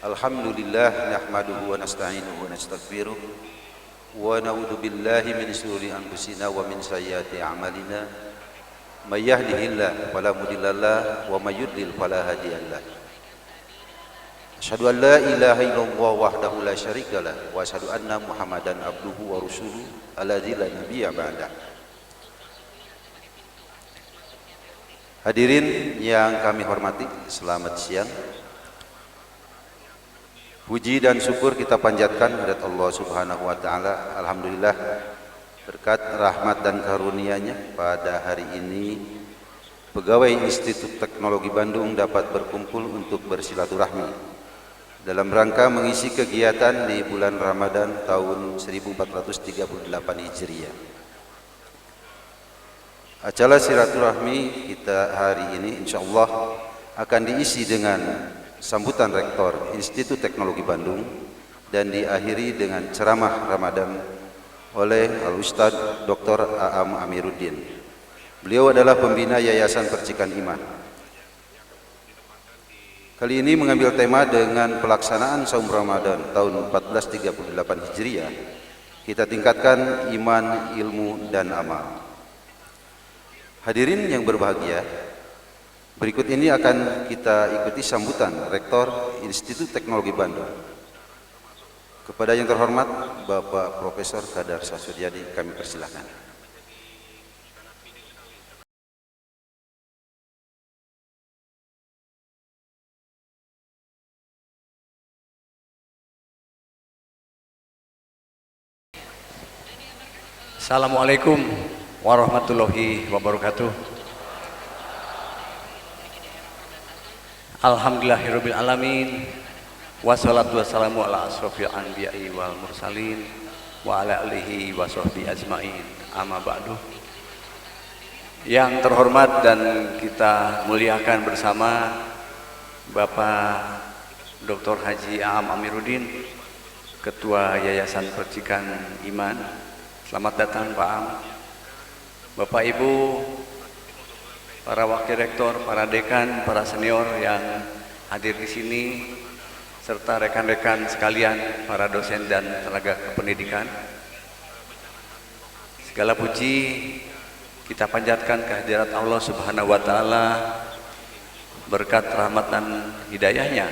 Alhamdulillah nahmaduhu wa nasta'inuhu wa nastaghfiruh wa na'udzu billahi min shururi anfusina wa min sayyiati a'malina may yahdihillahu fala mudhillalah wa may yudlil fala hadiyalah. Asyhadu an la ilaha illallah wahdahu la syarikalah wa asyhadu anna Muhammadan abduhu wa rasuluhu alladzi la nabiyya ba'dah. Hadirin yang kami hormati, selamat siang. Puji dan syukur kita panjatkan kepada Allah Subhanahu wa taala. Alhamdulillah berkat rahmat dan karunia-Nya pada hari ini pegawai Institut Teknologi Bandung dapat berkumpul untuk bersilaturahmi dalam rangka mengisi kegiatan di bulan Ramadan tahun 1438 Hijriah. Acara silaturahmi kita hari ini insyaallah akan diisi dengan sambutan Rektor Institut Teknologi Bandung dan diakhiri dengan ceramah Ramadan oleh Al-Ustadz Dr. A'am Amiruddin. Beliau adalah pembina Yayasan Percikan Iman. Kali ini mengambil tema dengan pelaksanaan saum Ramadan tahun 1438 Hijriah. Kita tingkatkan iman, ilmu, dan amal. Hadirin yang berbahagia, berikut ini akan kita ikuti sambutan Rektor Institut Teknologi Bandung. Kepada yang terhormat Bapak Profesor Kadar Syahsuryadi, kami persilakan. Assalamualaikum warahmatullahi wabarakatuh. Alhamdulillahirabbil alamin. Wassalatu wassalamu ala asrofil anbiya'i wal mursalin wa ala alihi wa sahbihi ajmain. Amma ba'du. Yang terhormat dan kita muliakan bersama Bapak Dr. Haji A'am Amiruddin, Ketua Yayasan Percikan Iman. Selamat datang Pak Am. Bapak Ibu, para wakil rektor, para dekan, para senior yang hadir di sini, serta rekan-rekan sekalian, para dosen dan tenaga kependidikan. Segala puji kita panjatkan kehadirat Allah Subhanahu wa taala, berkat rahmat dan hidayahnya.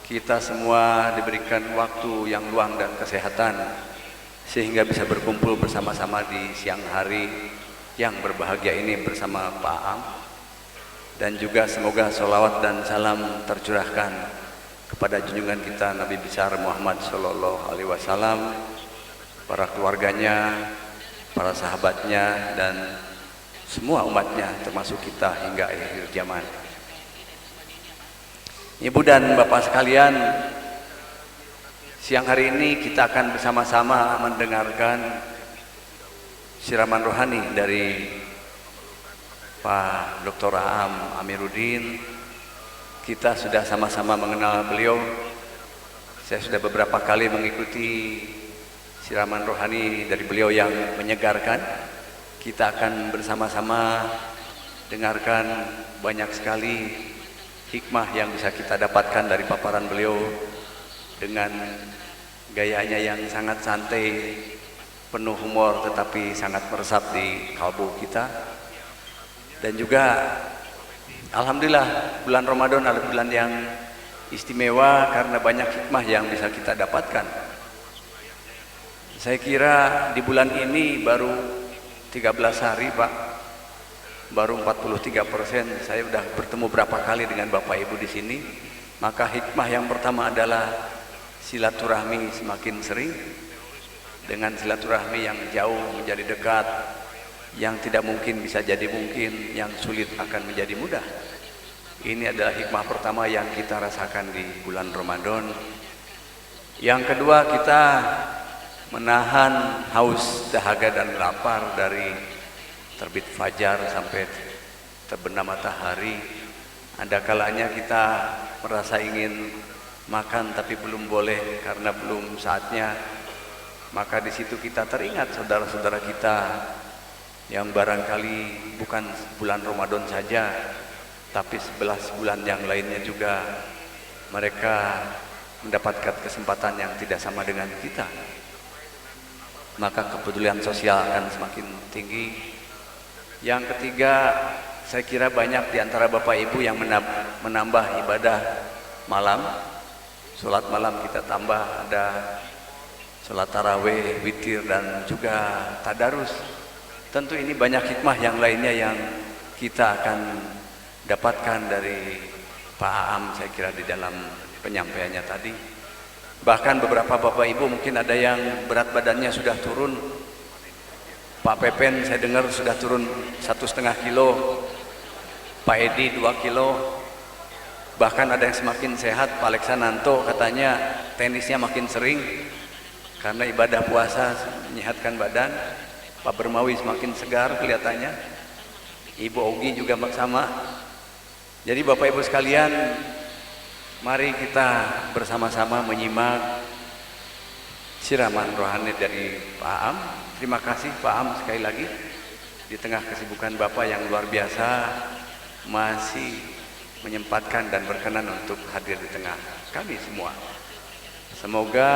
Kita semua diberikan waktu yang luang dan kesehatan sehingga bisa berkumpul bersama-sama di siang hari yang berbahagia ini bersama Pak Am, dan juga semoga sholawat dan salam tercurahkan kepada junjungan kita Nabi besar Muhammad Sallallahu Alaihi Wasallam, para keluarganya, para sahabatnya, dan semua umatnya termasuk kita hingga akhir zaman. Ibu dan Bapak sekalian, siang hari ini kita akan bersama-sama mendengarkan siraman rohani dari Pak Dr. A'am Amiruddin. Kita sudah sama-sama mengenal beliau. Saya sudah beberapa kali mengikuti siraman rohani dari beliau yang menyegarkan. Kita akan bersama-sama dengarkan banyak sekali hikmah yang bisa kita dapatkan dari paparan beliau dengan gayanya yang sangat santai, penuh humor tetapi sangat meresap di kalbu kita. Dan juga alhamdulillah bulan Ramadan adalah bulan yang istimewa karena banyak hikmah yang bisa kita dapatkan. Saya kira di bulan ini baru 13 hari Pak, baru 43%. Saya sudah bertemu berapa kali dengan Bapak Ibu di sini. Maka hikmah yang pertama adalah silaturahmi semakin sering. Dengan silaturahmi yang jauh menjadi dekat, yang tidak mungkin bisa jadi mungkin, yang sulit akan menjadi mudah. Ini adalah hikmah pertama yang kita rasakan di bulan Ramadan. Yang kedua, kita menahan haus, dahaga dan lapar dari terbit fajar sampai terbenam matahari. Ada kalanya kita merasa ingin makan tapi belum boleh karena belum saatnya. Maka di situ kita teringat saudara-saudara kita yang barangkali bukan bulan Ramadan saja, tapi 11 bulan yang lainnya juga mereka mendapatkan kesempatan yang tidak sama dengan kita, maka kepedulian sosial akan semakin tinggi. Yang ketiga, saya kira banyak di antara Bapak Ibu yang menambah ibadah malam. Sholat malam kita tambah, ada sholat tarawih, witir, dan juga tadarus. Tentu ini banyak hikmah yang lainnya yang kita akan dapatkan dari Pak Aam, saya kira di dalam penyampaiannya tadi. Bahkan beberapa Bapak Ibu mungkin ada yang berat badannya sudah turun. Pak Pepen saya dengar sudah turun 1,5 kilo, Pak Edi 2 kilo. Bahkan ada yang semakin sehat, Pak Aleksananto katanya tenisnya makin sering karena ibadah puasa menyehatkan badan. Pak Bermawi semakin segar kelihatannya, Ibu Ogi juga sama. Jadi Bapak Ibu sekalian, mari kita bersama-sama menyimak siraman rohani dari Pak Aam. Terima kasih Pak Aam sekali lagi, di tengah kesibukan Bapak yang luar biasa masih menyempatkan dan berkenan untuk hadir di tengah kami semua. Semoga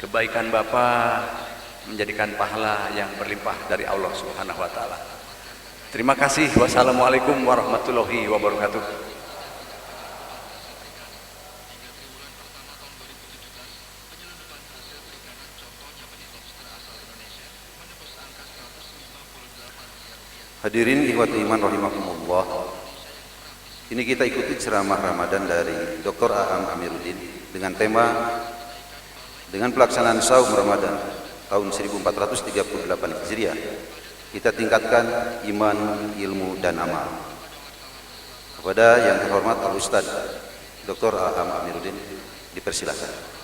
kebaikan Bapak menjadikan pahala yang berlimpah dari Allah Subhanahu wa taala. Terima kasih. Wassalamualaikum warahmatullahi wabarakatuh. Hadirin ikhwati iman rahimakumullah. Ini kita ikuti ceramah Ramadan dari Dr. Aam Amiruddin dengan tema dengan pelaksanaan saum Ramadan tahun 1438 Hijriah. Kita tingkatkan iman, ilmu, dan amal. Kepada yang terhormat Al Ustaz Dr. Aam Amiruddin dipersilakan.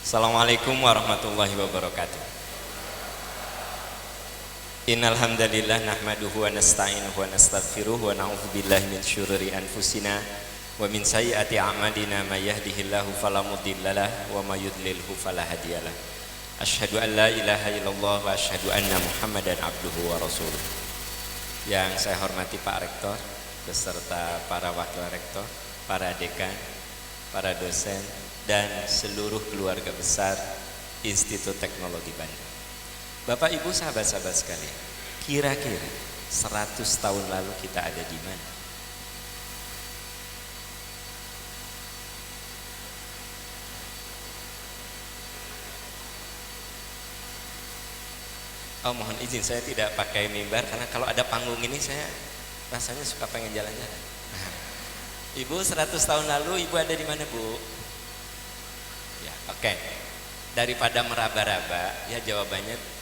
Assalamualaikum warahmatullahi wabarakatuh. Innal hamdalillah nahmaduhu wa nasta'inuhu wa nastaghfiruh wa na'udzu billahi min syururi anfusina wa min sayyiati a'malina may yahdihillahu fala mudhillalah wa may yudlilhu fala hadiyalah. Asyhadu an la ilaha illallah wa asyhadu anna Muhammadan abduhu wa rasuluh. Yang saya hormati Pak Rektor beserta para wakil rektor, para dekan, para dosen, dan seluruh keluarga besar Institut Teknologi Bandung. Bapak Ibu sahabat-sahabat sekalian, kira-kira 100 tahun lalu kita ada di mana? Oh, mohon izin saya tidak pakai mimbar karena kalau ada panggung ini saya rasanya suka pengen jalan-jalan. Ibu 100 tahun lalu Ibu ada di mana, Bu? Ya, oke. Daripada meraba-raba, ya jawabannya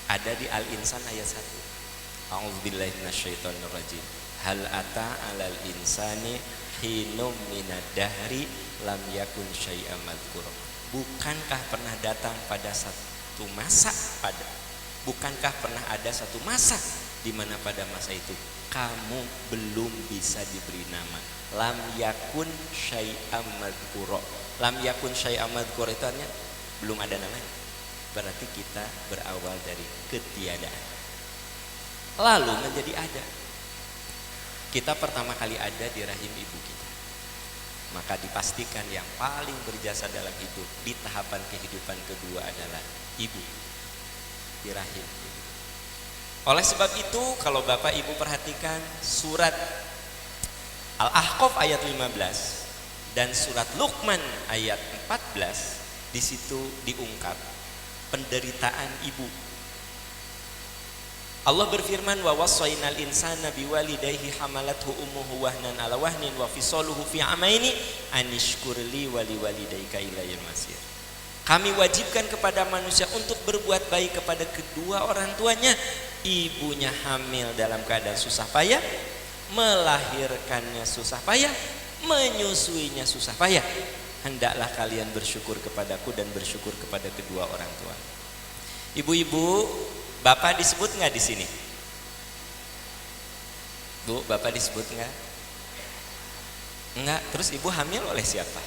ada di Al-Insan ayat 1. A'udzubillahi minasyaitonirrajim. Hal ata 'alal insani hinum minad dahri lam yakun syai'an madhkura. Bukankah pernah datang pada satu masa bukankah pernah ada satu masa di mana pada masa itu kamu belum bisa diberi nama? Lam yakun syai'an madhkura. Lam yakun syai'an madhkura itu artinya belum ada namanya. Berarti kita berawal dari ketiadaan lalu menjadi ada. Kita pertama kali ada di rahim ibu kita, maka dipastikan yang paling berjasa dalam hidup di tahapan kehidupan kedua adalah ibu di rahim ibu. Oleh sebab itu kalau Bapak Ibu perhatikan surat Al-Ahqaf ayat 15 dan surat Luqman ayat 14, di situ diungkap penderitaan ibu. Allah berfirman, wa wassaynal insana biwalidayhi hamalathu ummuhu wahnan ala wahnin wa fisaluhu fi amaini anishkur li wa liwalidayka ilayil masir. Kami wajibkan kepada manusia untuk berbuat baik kepada kedua orang tuanya. Ibunya hamil dalam keadaan susah payah, melahirkannya susah payah, menyusuinya susah payah. Hendaklah kalian bersyukur kepadaku dan bersyukur kepada kedua orang tua. Ibu-ibu, bapak disebut nggak di sini? Bu, bapak disebut nggak? Enggak. Terus ibu hamil oleh siapa?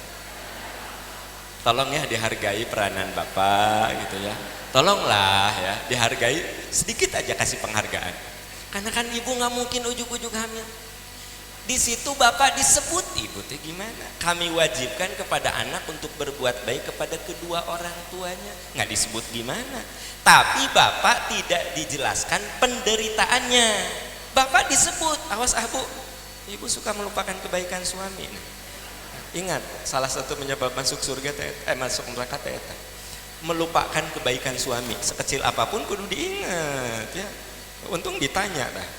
Tolong ya dihargai peranan bapak gitu ya. Tolonglah ya dihargai, sedikit aja kasih penghargaan. Karena kan ibu nggak mungkin ujuk-ujuk hamil. Di situ bapak disebut, ibu teh gimana? Kami wajibkan kepada anak untuk berbuat baik kepada kedua orang tuanya. Nggak disebut gimana. Tapi bapak tidak dijelaskan penderitaannya. Bapak disebut, awas bu, ibu suka melupakan kebaikan suami. Ingat, salah satu penyebab masuk surga masuk neraka eta. Melupakan kebaikan suami sekecil apapun kudu diingat ya. Untung ditanya dah.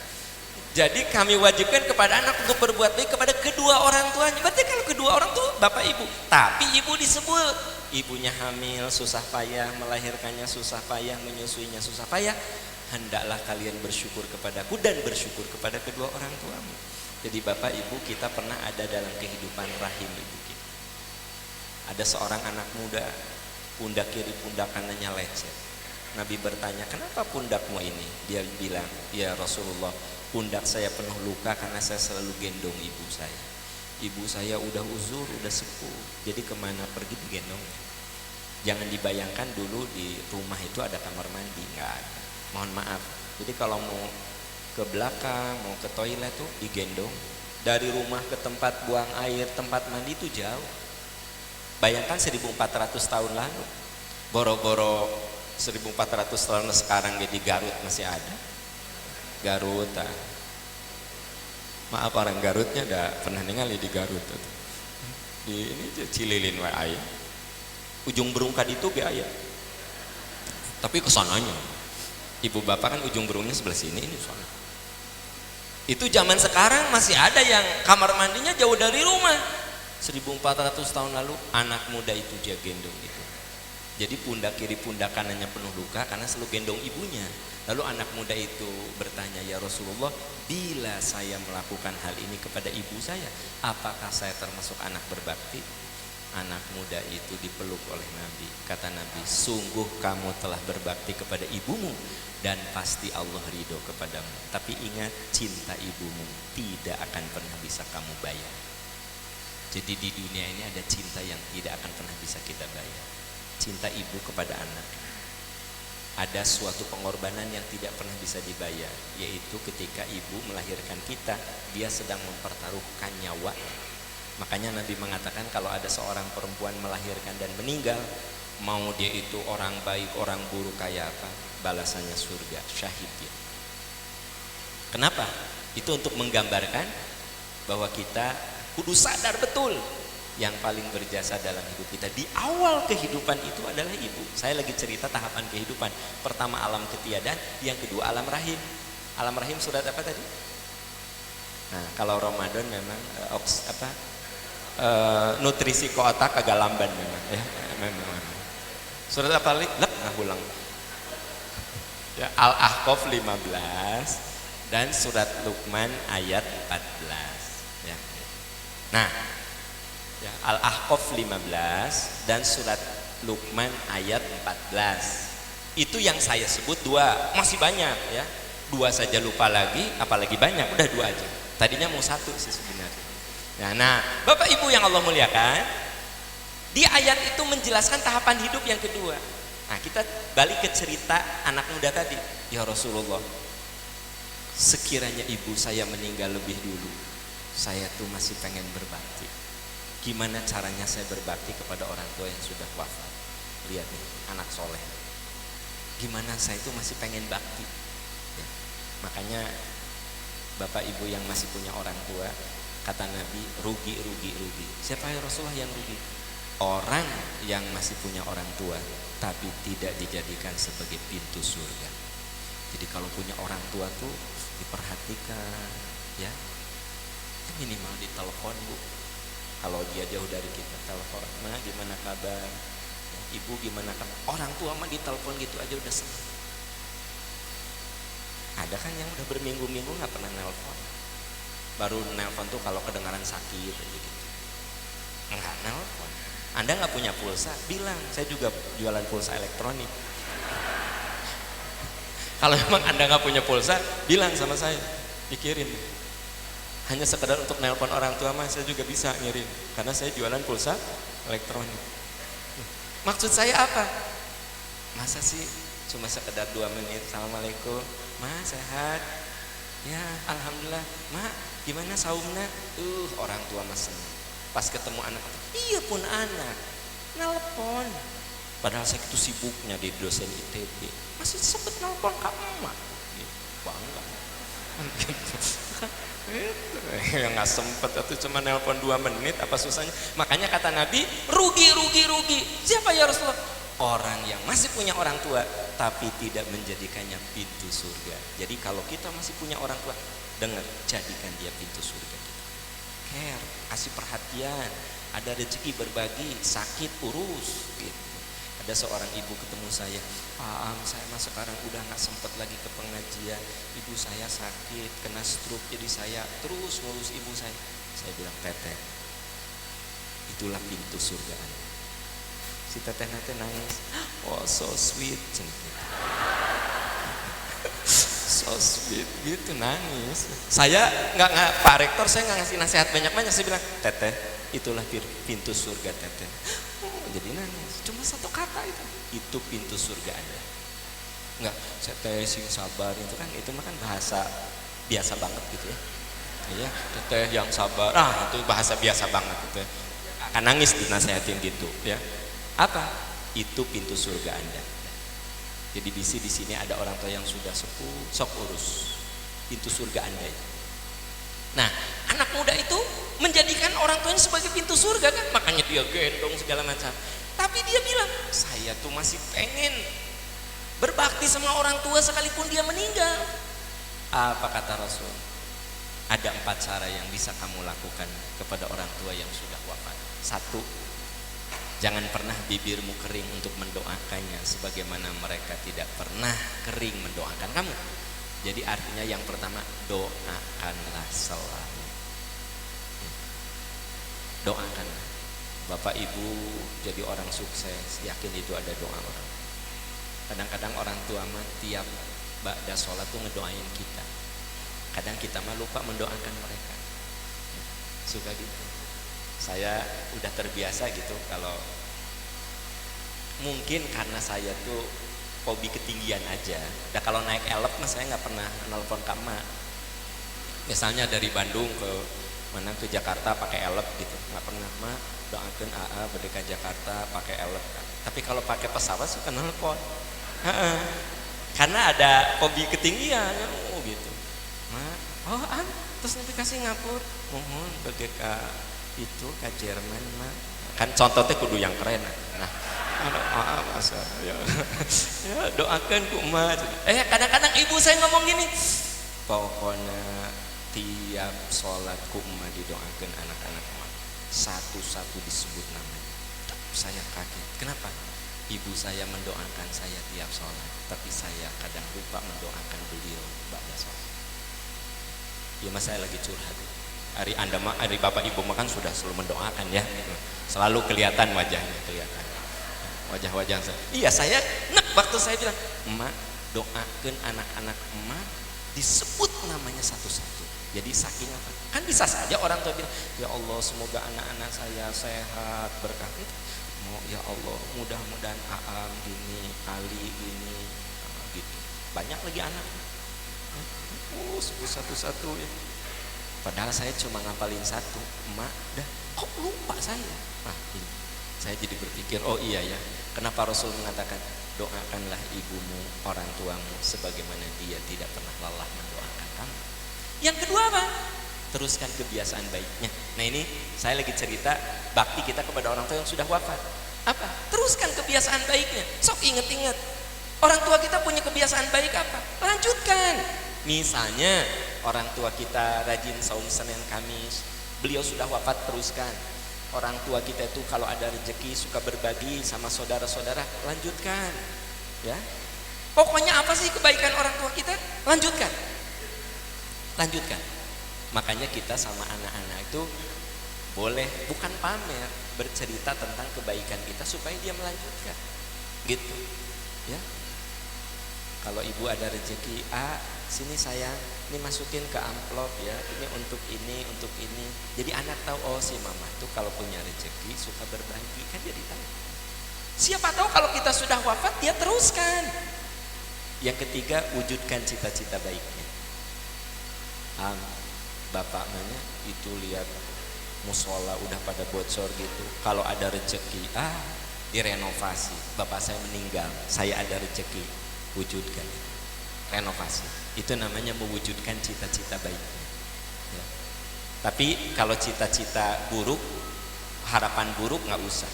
Jadi kami wajibkan kepada anak untuk berbuat baik kepada kedua orang tuanya. Berarti kalau kedua orang tua bapak ibu, tapi ibu disebut. Ibunya hamil, susah payah melahirkannya, susah payah menyusuinya, susah payah. Hendaklah kalian bersyukur kepadaku dan bersyukur kepada kedua orang tuamu. Jadi bapak ibu kita pernah ada dalam kehidupan rahim ibu kita. Ada seorang anak muda, pundak kiri pundak kanannya lecet. Nabi bertanya, kenapa pundakmu ini? Dia bilang, ya Rasulullah, pundak saya penuh luka karena saya selalu gendong ibu saya. Ibu saya udah uzur, udah sepuh, jadi kemana pergi digendong. Jangan dibayangkan dulu di rumah itu ada kamar mandi, nggak ada. Mohon maaf. Jadi kalau mau ke belakang, mau ke toilet tuh digendong. Dari rumah ke tempat buang air, tempat mandi itu jauh. Bayangkan 1400 tahun lalu. Boro-boro 1400 tahun sekarang jadi Garut masih ada. Garut. Maaf orang Garutnya udah pernah ningali di Garut. Di ini Cililin wae. Ujung Berungkad itu ge aya. Tapi kesananya. Ibu bapak kan ujung berungnya sebelah sini, ini sana. Itu zaman sekarang masih ada yang kamar mandinya jauh dari rumah. 1400 tahun lalu anak muda itu dia gendong itu. Jadi pundak kiri pundak kanannya penuh luka karena selalu gendong ibunya. Lalu anak muda itu bertanya, ya Rasulullah, bila saya melakukan hal ini kepada ibu saya, apakah saya termasuk anak berbakti? Anak muda itu dipeluk oleh Nabi. Kata Nabi, sungguh kamu telah berbakti kepada ibumu dan pasti Allah ridho kepadamu. Tapi ingat, cinta ibumu tidak akan pernah bisa kamu bayar. Jadi di dunia ini ada cinta yang tidak akan pernah bisa kita bayar. Cinta ibu kepada anak. Ada suatu pengorbanan yang tidak pernah bisa dibayar, yaitu ketika ibu melahirkan kita, dia sedang mempertaruhkan nyawa. Makanya Nabi mengatakan kalau ada seorang perempuan melahirkan dan meninggal, mau dia itu orang baik, orang buruk kayak apa, balasannya surga, syahid dia. Kenapa? Itu untuk menggambarkan bahwa kita kudu sadar betul yang paling berjasa dalam hidup kita di awal kehidupan itu adalah ibu. Saya lagi cerita tahapan kehidupan. Pertama alam ketiadaan, yang kedua alam rahim. Alam rahim surat apa tadi? Nah, kalau Ramadan memang nutrisi ke otak agak lamban memang ya, memang. Surat apa lagi? Ulang. Ya, Al-Ahqaf 15 dan surat Luqman ayat 14 ya. Nah, ya, Al-Ahqaf 15 dan surat Luqman ayat 14. Itu yang saya sebut dua, masih banyak ya. Dua saja lupa lagi, apalagi banyak, udah dua aja. Tadinya mau satu sih sebenarnya. Nah, Bapak Ibu yang Allah muliakan, di ayat itu menjelaskan tahapan hidup yang kedua. Nah, kita balik ke cerita anak muda tadi. Ya Rasulullah, sekiranya ibu saya meninggal lebih dulu, saya tuh masih pengen berbakti. Gimana caranya saya berbakti kepada orang tua yang sudah wafat? Lihat nih, anak soleh. Gimana saya tuh masih pengen bakti ya. Makanya Bapak Ibu yang masih punya orang tua, kata Nabi, rugi. Siapa ya Rasulullah yang rugi? Orang yang masih punya orang tua tapi tidak dijadikan sebagai pintu surga. Jadi kalau punya orang tua tuh diperhatikan ya, minimal ditelepon bu. Kalau dia jauh dari kita, telepon, ma gimana kabar ya, ibu gimana kabar. Orang tua mah ditelepon gitu aja udah senang. Ada kan yang udah berminggu-minggu gak pernah nelpon, baru nelpon tuh kalau kedengaran sakit aja gitu. Nggak nelpon. Anda nggak punya pulsa, bilang saya juga jualan pulsa elektronik. Kalau memang Anda nggak punya pulsa, bilang sama saya, dikirim. Hanya sekedar untuk nelpon orang tua mah saya juga bisa ngirim, karena saya jualan pulsa elektronik. Maksud saya apa? Masa sih cuma sekedar 2 menit, assalamualaikum, ma sehat? Ya alhamdulillah. Ma gimana saumna? Orang tua mah senang. Pas ketemu anak, iya pun anak nelpon. Padahal saya itu sibuknya di dosen ITB, masih sempet nelpon ke emak. Bangga. Yang nggak sempet itu cuma nelpon 2 menit, apa susahnya? Makanya kata Nabi, rugi. Siapa ya Rasulullah? Orang yang masih punya orang tua tapi tidak menjadikannya pintu surga. Jadi kalau kita masih punya orang tua, dengar, jadikan dia pintu surga. Care, kasih perhatian, ada rezeki berbagi, sakit urus gitu. Ada seorang ibu ketemu saya, Pak saya mah sekarang udah nggak sempet lagi ke pengajian, ibu saya sakit kena stroke, jadi saya terus ngurus ibu saya. Saya bilang, teteh, itulah pintu surga. Si teteh nanti nangis, oh so sweet, so sweet gitu, nangis. Saya nggak Pak Rektor, saya nggak ngasih nasihat banyak-banyak, saya bilang, teteh, itulah pintu surga teteh. Jadi nangis, cuma satu kata itu pintu surga Anda. Enggak, teteh sing sabar itu mah kan bahasa biasa banget gitu ya. Iya, teteh yang sabar, itu bahasa biasa banget gitu ya. Akan nangis dinasihatin gitu ya. Apa? Itu pintu surga Anda. Jadi di sini ada orang tua yang sudah sepuh, sok urus pintu surga Anda itu. Nah, anak muda itu menjadikan orang tuanya sebagai pintu surga kan, makanya dia gendong segala macam. Tapi dia bilang, saya tuh masih pengen berbakti sama orang tua sekalipun dia meninggal. Apa kata Rasul? Ada 4 cara yang bisa kamu lakukan kepada orang tua yang sudah wafat. 1, jangan pernah bibirmu kering untuk mendoakannya sebagaimana mereka tidak pernah kering mendoakan kamu. Jadi artinya yang pertama, doakanlah selalu. Doakanlah. Bapak ibu jadi orang sukses, yakin itu ada doa orang. Kadang-kadang orang tua mah tiap ba'da sholat tuh ngedoain kita. Kadang kita mah lupa mendoakan mereka. Suka gitu. Saya udah terbiasa gitu, kalau mungkin karena saya tuh hobi ketinggian aja. Nah kalau naik elep mah saya nggak pernah nelpon kama. Misalnya dari Bandung ke Jakarta pakai elep gitu, nggak pernah. Mah doakan AA berdeka Jakarta pakai elep. Tapi kalau pakai pesawat suka nelpon. Karena ada hobi ketinggian, gitu. Mah, terus nanti kasih ngapur, mohon berdeka itu ke Jerman mah. Kan contohnya kudu yang keren. Nah. Masa ya doakan ku emak. Kadang-kadang ibu saya ngomong gini, pokoknya tiap sholat ku emak didoakan anak-anak emak, satu-satu disebut namanya. Saya kaget, kenapa? Ibu saya mendoakan saya tiap sholat, tapi saya kadang lupa mendoakan beliau pada sholat. Ya mas, saya lagi curhat. Hari bapak ibu makan sudah selalu mendoakan ya, selalu kelihatan wajahnya, kelihatan wajah-wajah saya. Iya, saya waktu saya bilang, emak doakan anak-anak emak disebut namanya satu-satu. Jadi saking apa? Kan bisa saja orang tua bilang, ya Allah semoga anak-anak saya sehat berkah. Ya Allah mudah-mudahan Aam gini, Ali gini, gitu. Banyak lagi anak. Sebut satu-satu ya. Padahal saya cuma ngapalin satu, emak dah kok lupa saya. Nah, ini. Saya jadi berpikir, oh iya ya, kenapa Rasul mengatakan doakanlah ibumu, orang tuamu sebagaimana dia tidak pernah lelah mendoakan kamu. Yang kedua apa? Teruskan kebiasaan baiknya. Nah ini saya lagi cerita bakti kita kepada orang tua yang sudah wafat. Apa? Teruskan kebiasaan baiknya. Sok inget-inget, orang tua kita punya kebiasaan baik apa? Lanjutkan. Misalnya orang tua kita rajin saum Senin Kamis, beliau sudah wafat, teruskan. Orang tua kita itu kalau ada rezeki suka berbagi sama saudara-saudara, lanjutkan. Ya. Pokoknya apa sih kebaikan orang tua kita? Lanjutkan. Lanjutkan. Makanya kita sama anak-anak itu boleh bukan pamer, bercerita tentang kebaikan kita supaya dia melanjutkan. Gitu. Ya. Kalau ibu ada rezeki sini sayang, ini masukin ke amplop ya, ini untuk ini, untuk ini. Jadi anak tahu, oh si mama tuh kalau punya rezeki suka berbagi, kan jadi tahu. Siapa tahu kalau kita sudah wafat dia teruskan. Yang ketiga, wujudkan cita-cita baiknya. Bapak nanya, itu lihat musola udah pada bocor gitu, kalau ada rezeki direnovasi. Bapak saya meninggal, saya ada rezeki, wujudkan, renovasi. Itu namanya mewujudkan cita-cita baiknya ya. Tapi kalau cita-cita buruk, harapan buruk nggak usah.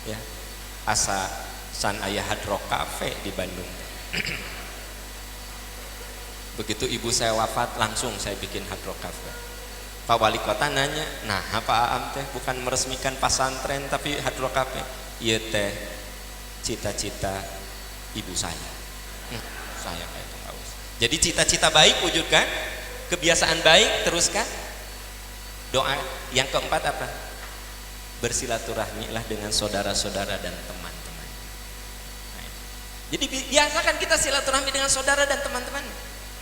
Ya, asa san ayah hadro cafe di Bandung. Begitu ibu saya wafat, langsung saya bikin hadro cafe. Pak Wali Kota nanya, nah apa Aam teh bukan meresmikan pesantren tapi hadro cafe? Iya teh, cita-cita ibu saya. Saya kayak itu nggak usah. Jadi cita-cita baik wujudkan, kebiasaan baik teruskan. Doa yang keempat apa? Bersilaturahmilah dengan saudara-saudara dan teman-teman. Nah, jadi biasakan kita silaturahmi dengan saudara dan teman-teman.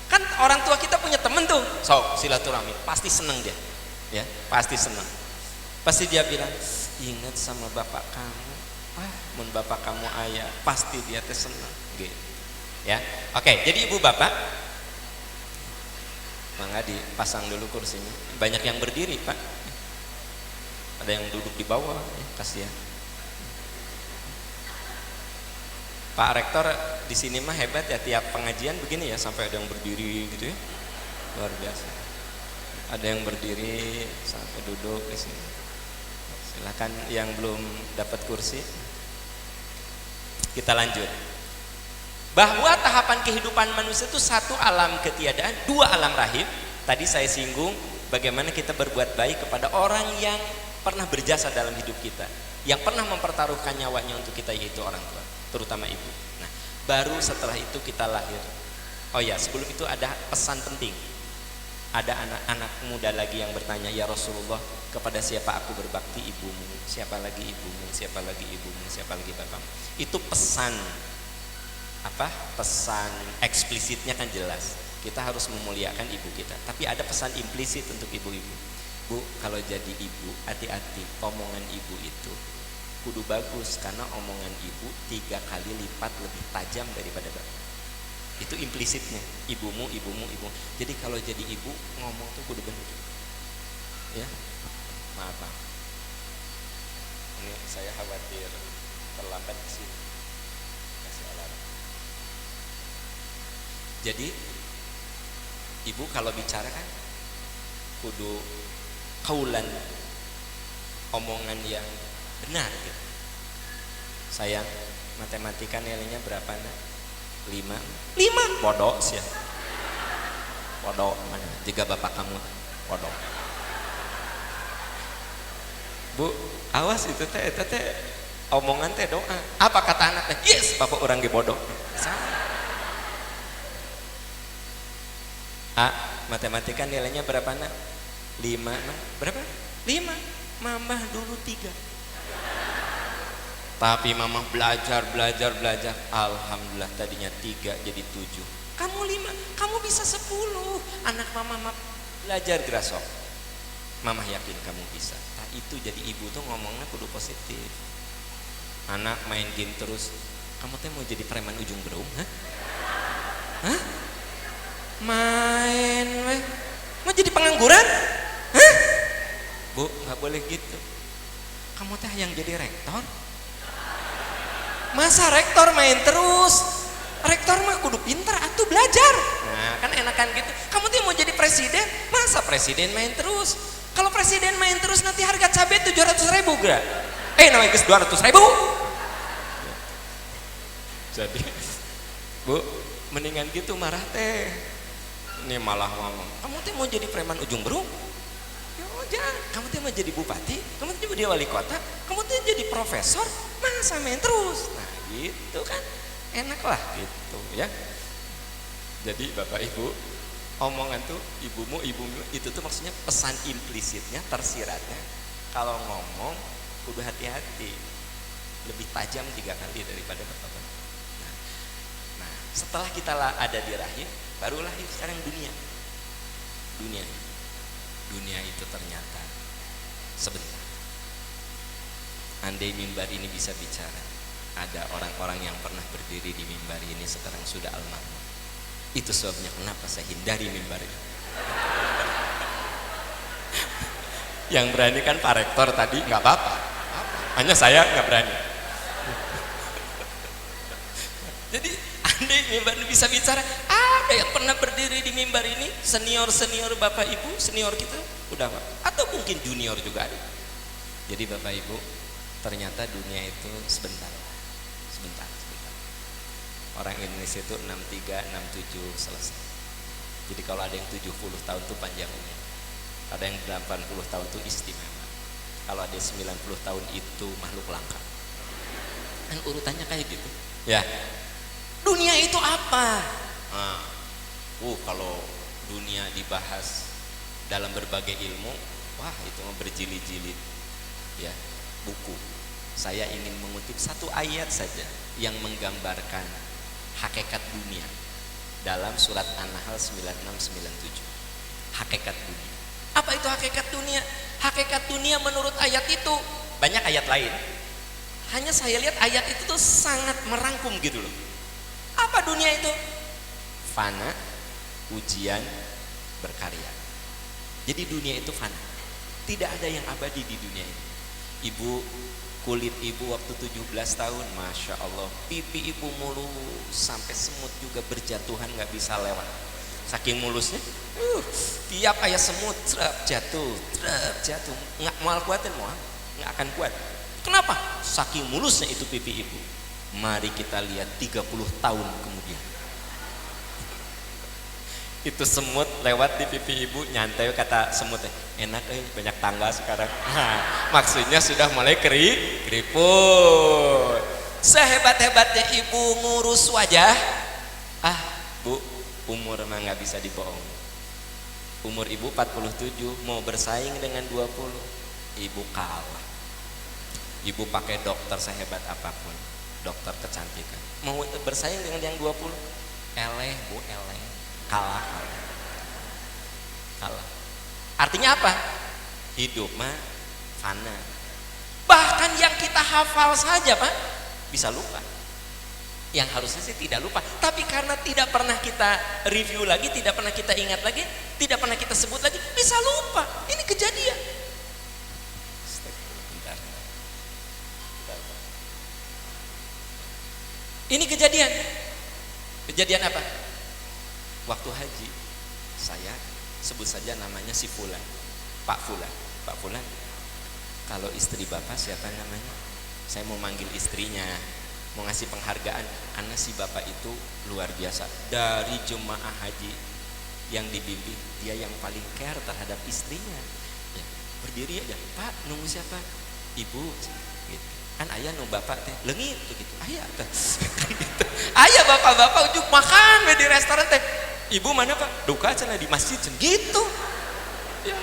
Kan orang tua kita punya temen tuh, silaturahmi, pasti seneng dia, ya pasti seneng. Pasti dia bilang, ingat sama bapak kamu, mun bapak kamu ayah, pasti dia teh seneng, gitu. Ya, oke. Jadi ibu bapak, mangga dipasang dulu kursinya. Banyak yang berdiri pak, ada yang duduk di bawah, ya, kasihan. Pak Rektor di sini mah hebat ya, tiap pengajian begini ya, sampai ada yang berdiri gitu ya, luar biasa. Ada yang berdiri sampai duduk di sini. Silakan yang belum dapat kursi, kita lanjut. Bahwa tahapan kehidupan manusia itu satu alam ketiadaan, dua alam rahim. Tadi saya singgung bagaimana kita berbuat baik kepada orang yang pernah berjasa dalam hidup kita, yang pernah mempertaruhkan nyawanya untuk kita, yaitu orang tua, terutama ibu. Nah, baru setelah itu kita lahir. Oh ya, sebelum itu ada pesan penting. Ada anak-anak muda lagi yang bertanya, ya Rasulullah, kepada siapa aku berbakti? Ibumu. Siapa lagi ibumu? Siapa lagi ibumu? Siapa lagi bapakmu? Itu pesan apa? Pesan eksplisitnya kan jelas. Kita harus memuliakan ibu kita. Tapi ada pesan implisit untuk ibu-ibu. Bu, kalau jadi ibu, hati-hati. Omongan ibu itu kudu bagus, karena omongan ibu 3 kali lipat lebih tajam daripada bapak. Itu implisitnya, ibumu. Jadi kalau jadi ibu ngomong tuh kudu bener. Ya, maaf Bang. Ini saya khawatir terlambat ke sini. Kasih alarm. Jadi ibu kalau bicara kan kudu kaulan, omongan yang benar gitu. Sayang, matematika nilainya berapa nak? 5 bodoh sih ya. Bodoh mana? Jika bapak kamu bodoh. Bu, awas itu teh omongan teh doa. Apa kata anak teh? Yes, bapak orang ge bodoh. Matematika nilainya berapa nak? 5 nak? Berapa? 5. Mama dulu 3. Tapi mama belajar. Alhamdulillah tadinya 3 jadi 7. Kamu 5, kamu bisa 10. Anak mama belajar gerasok. Mama yakin kamu bisa. Nah, itu jadi ibu tuh ngomongnya kudu positif. Anak main game terus, kamu teh mau jadi preman ujung berung? Hah? Main weh. Mau jadi pengangguran? Hah? Bu, nggak boleh gitu. Kamu teh yang jadi rektor? Masa rektor main terus? Rektor mah kudu pintar atuh belajar. Nah, kan enakan gitu. Kamu tuh mau jadi presiden, masa presiden main terus? Kalau presiden main terus nanti harga cabai 700.000 gak? Namanya guys 200.000. Jadi, Bu, mendingan gitu marah teh. Ini malah ngomong, kamu tuh mau jadi preman ujung berung? Jangan, kamu tuh mau jadi bupati, kamu tuh jadi wali kota, kamu tuh jadi profesor, masa main terus? Nah gitu kan, enak lah gitu ya. Jadi bapak ibu, omongan tuh ibumu itu tuh maksudnya pesan implisitnya, tersiratnya. Kalau ngomong kudu hati-hati, lebih tajam 3 kali daripada bapak. Nah, Setelah kita ada di rahim, baru lahir sekarang dunia. Dunia itu ternyata sebentar. Andai mimbar ini bisa bicara, ada orang-orang yang pernah berdiri di mimbar ini sekarang sudah almarhum. Itu sebabnya kenapa saya hindari mimbar ini. Yang berani kan Pak Rektor tadi, nggak apa-apa. Hanya saya nggak berani. Jadi andai mimbar ini bisa bicara, ada yang pernah berdiri di mimbar ini, senior Bapak Ibu, senior kita, udah Pak. Atau mungkin junior juga ada. Jadi Bapak Ibu, ternyata dunia itu sebentar. Orang Indonesia itu 63, 67 selesai. Jadi kalau ada yang 70 tahun itu panjang umur. Ada yang 80 tahun itu istimewa. Kalau ada 90 tahun itu makhluk langka. Kan urutannya kayak gitu. Ya. Dunia itu apa? Nah, kalau dunia dibahas dalam berbagai ilmu, wah itu berjilid-jilid. Ya, buku. Saya ingin mengutip satu ayat saja yang menggambarkan hakikat dunia dalam surat An-Nahl 9697. Hakikat dunia. Apa itu hakikat dunia? Hakikat dunia menurut ayat itu banyak ayat lain. Hanya saya lihat ayat itu tuh sangat merangkum gitu loh. Apa dunia itu? Fana, ujian, berkarya. Jadi dunia itu fana. Tidak ada yang abadi di dunia ini. Ibu, kulit ibu waktu 17 tahun, Masya Allah, pipi ibu mulus sampai semut juga berjatuhan nggak bisa lewat. Saking mulusnya, tiap ayah semut jatuh, nggak mau kuatin, nggak akan kuat. Kenapa? Saking mulusnya itu pipi ibu. Mari kita lihat 30 tahun kemudian, itu semut lewat di pipi ibu, nyantai, kata semutnya, enak banyak tangga sekarang. Maksudnya sudah mulai keriput. Sehebat-hebatnya ibu ngurus wajah, Bu, umur mah nggak bisa dibohong. Umur ibu 47, mau bersaing dengan 20, ibu kalah. Ibu pakai dokter sehebat apapun, dokter kecantikan, mau bersaing dengan yang 20, eleh Bu, eleh, kalah. Artinya apa? Hidup mah fana. Bahkan yang kita hafal saja Pak bisa lupa. Yang harusnya sih tidak lupa, tapi karena tidak pernah kita review lagi, tidak pernah kita ingat lagi, tidak pernah kita sebut lagi, bisa lupa. Ini kejadian. Ini kejadian. Kejadian apa? Waktu haji, saya sebut saja namanya si Fulan, Pak Fulan. Kalau istri Bapak siapa namanya? Saya mau manggil istrinya, mau ngasih penghargaan karena si Bapak itu luar biasa. Dari jemaah haji yang dibimbing, dia yang paling care terhadap istrinya. Ya, berdiri aja, Pak, nunggu siapa? Ibu, gitu. Kan ayah nunggu Bapak teh, lengit tuh gitu. Ayah teh, gitu. Ayah bapak-bapak ujuk makan di restoran teh. Ibu mana Pak? Duka cina di masjid gitu. Ya.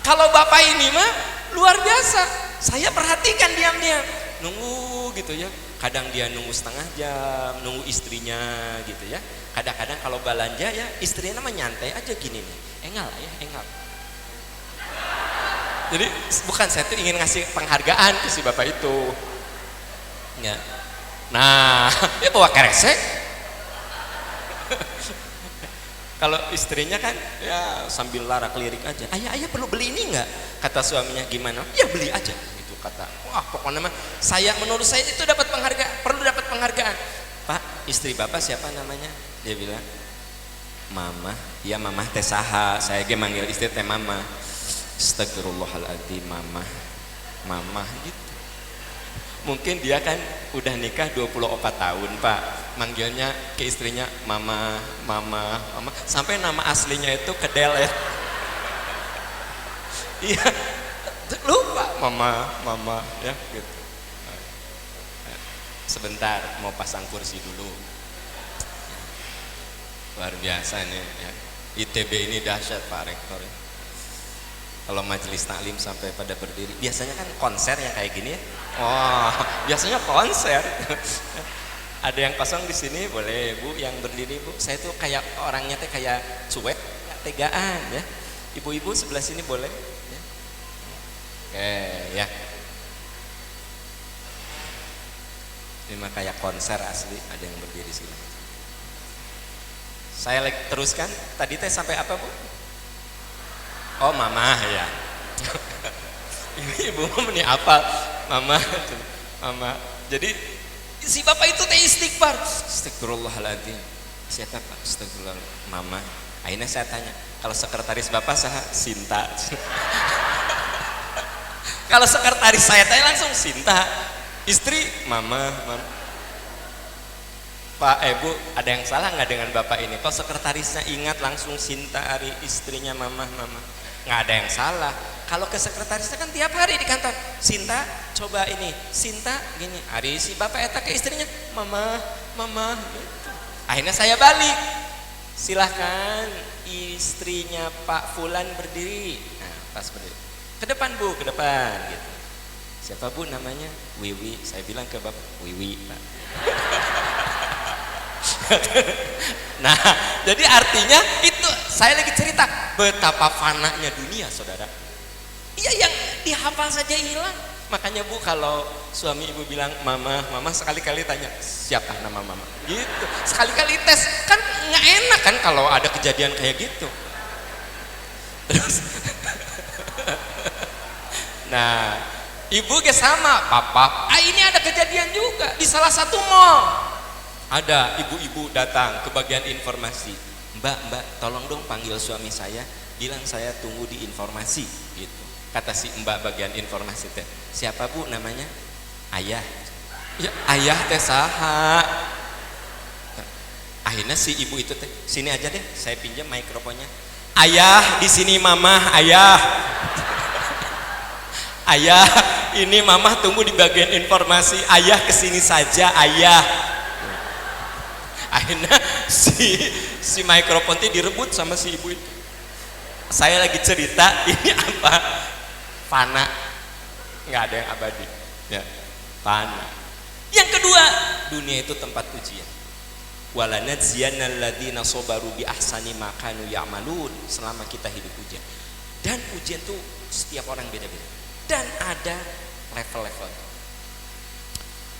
Kalau Bapak ini mah luar biasa. Saya perhatikan diam-diam, nunggu gitu ya. Kadang dia nunggu setengah jam, nunggu istrinya gitu ya. Kadang-kadang kalau belanja ya istrinya mah nyantai aja gini nih, engal ya engal. Jadi bukan saya tuh ingin ngasih penghargaan ke si Bapak itu. Ya. Nah, dia bawa keresek. Kalau istrinya kan ya sambil larak lirik aja. Ayah perlu beli ini nggak? Kata suaminya gimana? Ya beli aja. Gitu kata. Wah pokoknya mah menurut saya itu dapat penghargaan, perlu dapat penghargaan. Pak, istri Bapak siapa namanya? Dia bilang Mama. Ya Mama teh saha. Saya ge manggil istri teh Mama. Astagfirullahaladzim, Mama gitu. Mungkin dia kan udah nikah 24 tahun Pak, manggilnya ke istrinya Mama sampai nama aslinya itu kedelet. Iya, lupa Mama ya gitu. Sebentar mau pasang kursi dulu. Luar biasa nih ya. ITB ini dahsyat Pak Rektor ya. Kalau majelis taklim sampai pada berdiri, biasanya kan konser yang kayak gini ya. Oh, biasanya konser. Ada yang kosong di sini boleh Bu, yang berdiri Bu. Saya tuh kayak orangnya teh kayak cuek, nggak tegaan ya. Ibu-ibu sebelah sini boleh. Ya. Oke ya. Ini mah kayak konser asli, ada yang berdiri sini. Saya lagi teruskan. Tadi teh sampai apa Bu? Oh mama ya. Ibu ini apa? Mama. Jadi si bapak itu teh istighfar. Astagfirullahaladzim. Siapa Pak? Astagfirullah. Mama. Akhirnya saya tanya, kalau sekretaris bapak saya Sinta. Kalau sekretaris saya tanya langsung Sinta. Istri Mama. Pak, Bu, ada yang salah nggak dengan bapak ini? Kalau sekretarisnya ingat langsung Sinta, Ari, istrinya Mama. Nggak ada yang salah. Kalau ke sekretarisnya kan tiap hari di kantor, Sinta coba ini, Sinta gini, Ari si bapak eta ke istrinya, Mama gitu. Akhirnya saya balik, silahkan istrinya Pak Fulan berdiri. Nah pas berdiri, ke depan Bu, ke depan gitu. Siapa Bu namanya? Wiwi. Saya bilang ke bapak, Wiwi Pak. Nah jadi artinya itu saya lagi cerita betapa fananya dunia saudara. Iya yang dihafal saja hilang. Makanya Bu kalau suami ibu bilang mama sekali-kali tanya siapa nama mama gitu, sekali-kali tes kan nggak enak kan kalau ada kejadian kayak gitu. Terus nah ibu ke sama papa, ini ada kejadian juga di salah satu mall. Ada ibu-ibu datang ke bagian informasi, Mbak tolong dong panggil suami saya, bilang saya tunggu di informasi gitu. Kata si Mbak bagian informasi teh, siapa Bu namanya? Ayah. Ya ayah teh saha. Akhirnya si ibu itu teh, sini aja deh, saya pinjam mikrofonnya. Ayah di sini Mama, ayah. Ayah, ini Mama tunggu di bagian informasi. Ayah kesini saja, ayah. Akhirnya si mikrofon itu direbut sama si ibu itu. Saya lagi cerita, ini apa? Fana, nggak ada yang abadi. Ya, fana. Yang kedua, dunia itu tempat ujian. Walanadziyannal ladzina sabaru bi ahsani ma kanu ya'malun. Selama kita hidup ujian. Dan ujian itu setiap orang beda-beda. Dan ada level-level.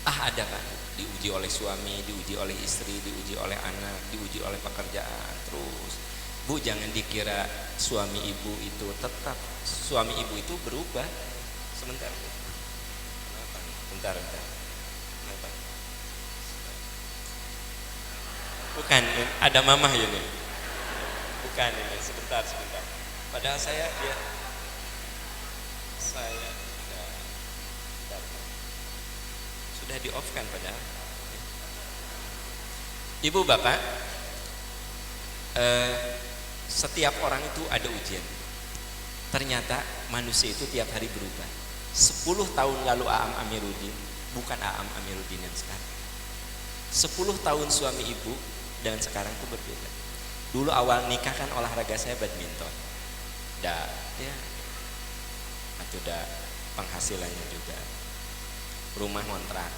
Ada kan, diuji oleh suami, diuji oleh istri, diuji oleh anak, diuji oleh pekerjaan. Terus, Bu jangan dikira suami ibu itu tetap. Suami ibu itu berubah. Sebentar. Kenapa? Bentar. Kenapa? Bukan, ada mama ya nih. Bukan ini, sebentar. Padahal saya sudah di off kan padahal. Ibu bapak, setiap orang itu ada ujian. Ternyata manusia itu tiap hari berubah. 10 tahun lalu Aam Amiruddin bukan Aam Amiruddin yang sekarang. 10 tahun suami ibu dan sekarang itu berbeda. Dulu awal nikah kan olahraga saya badminton. Udah penghasilannya juga. Rumah ngontrak.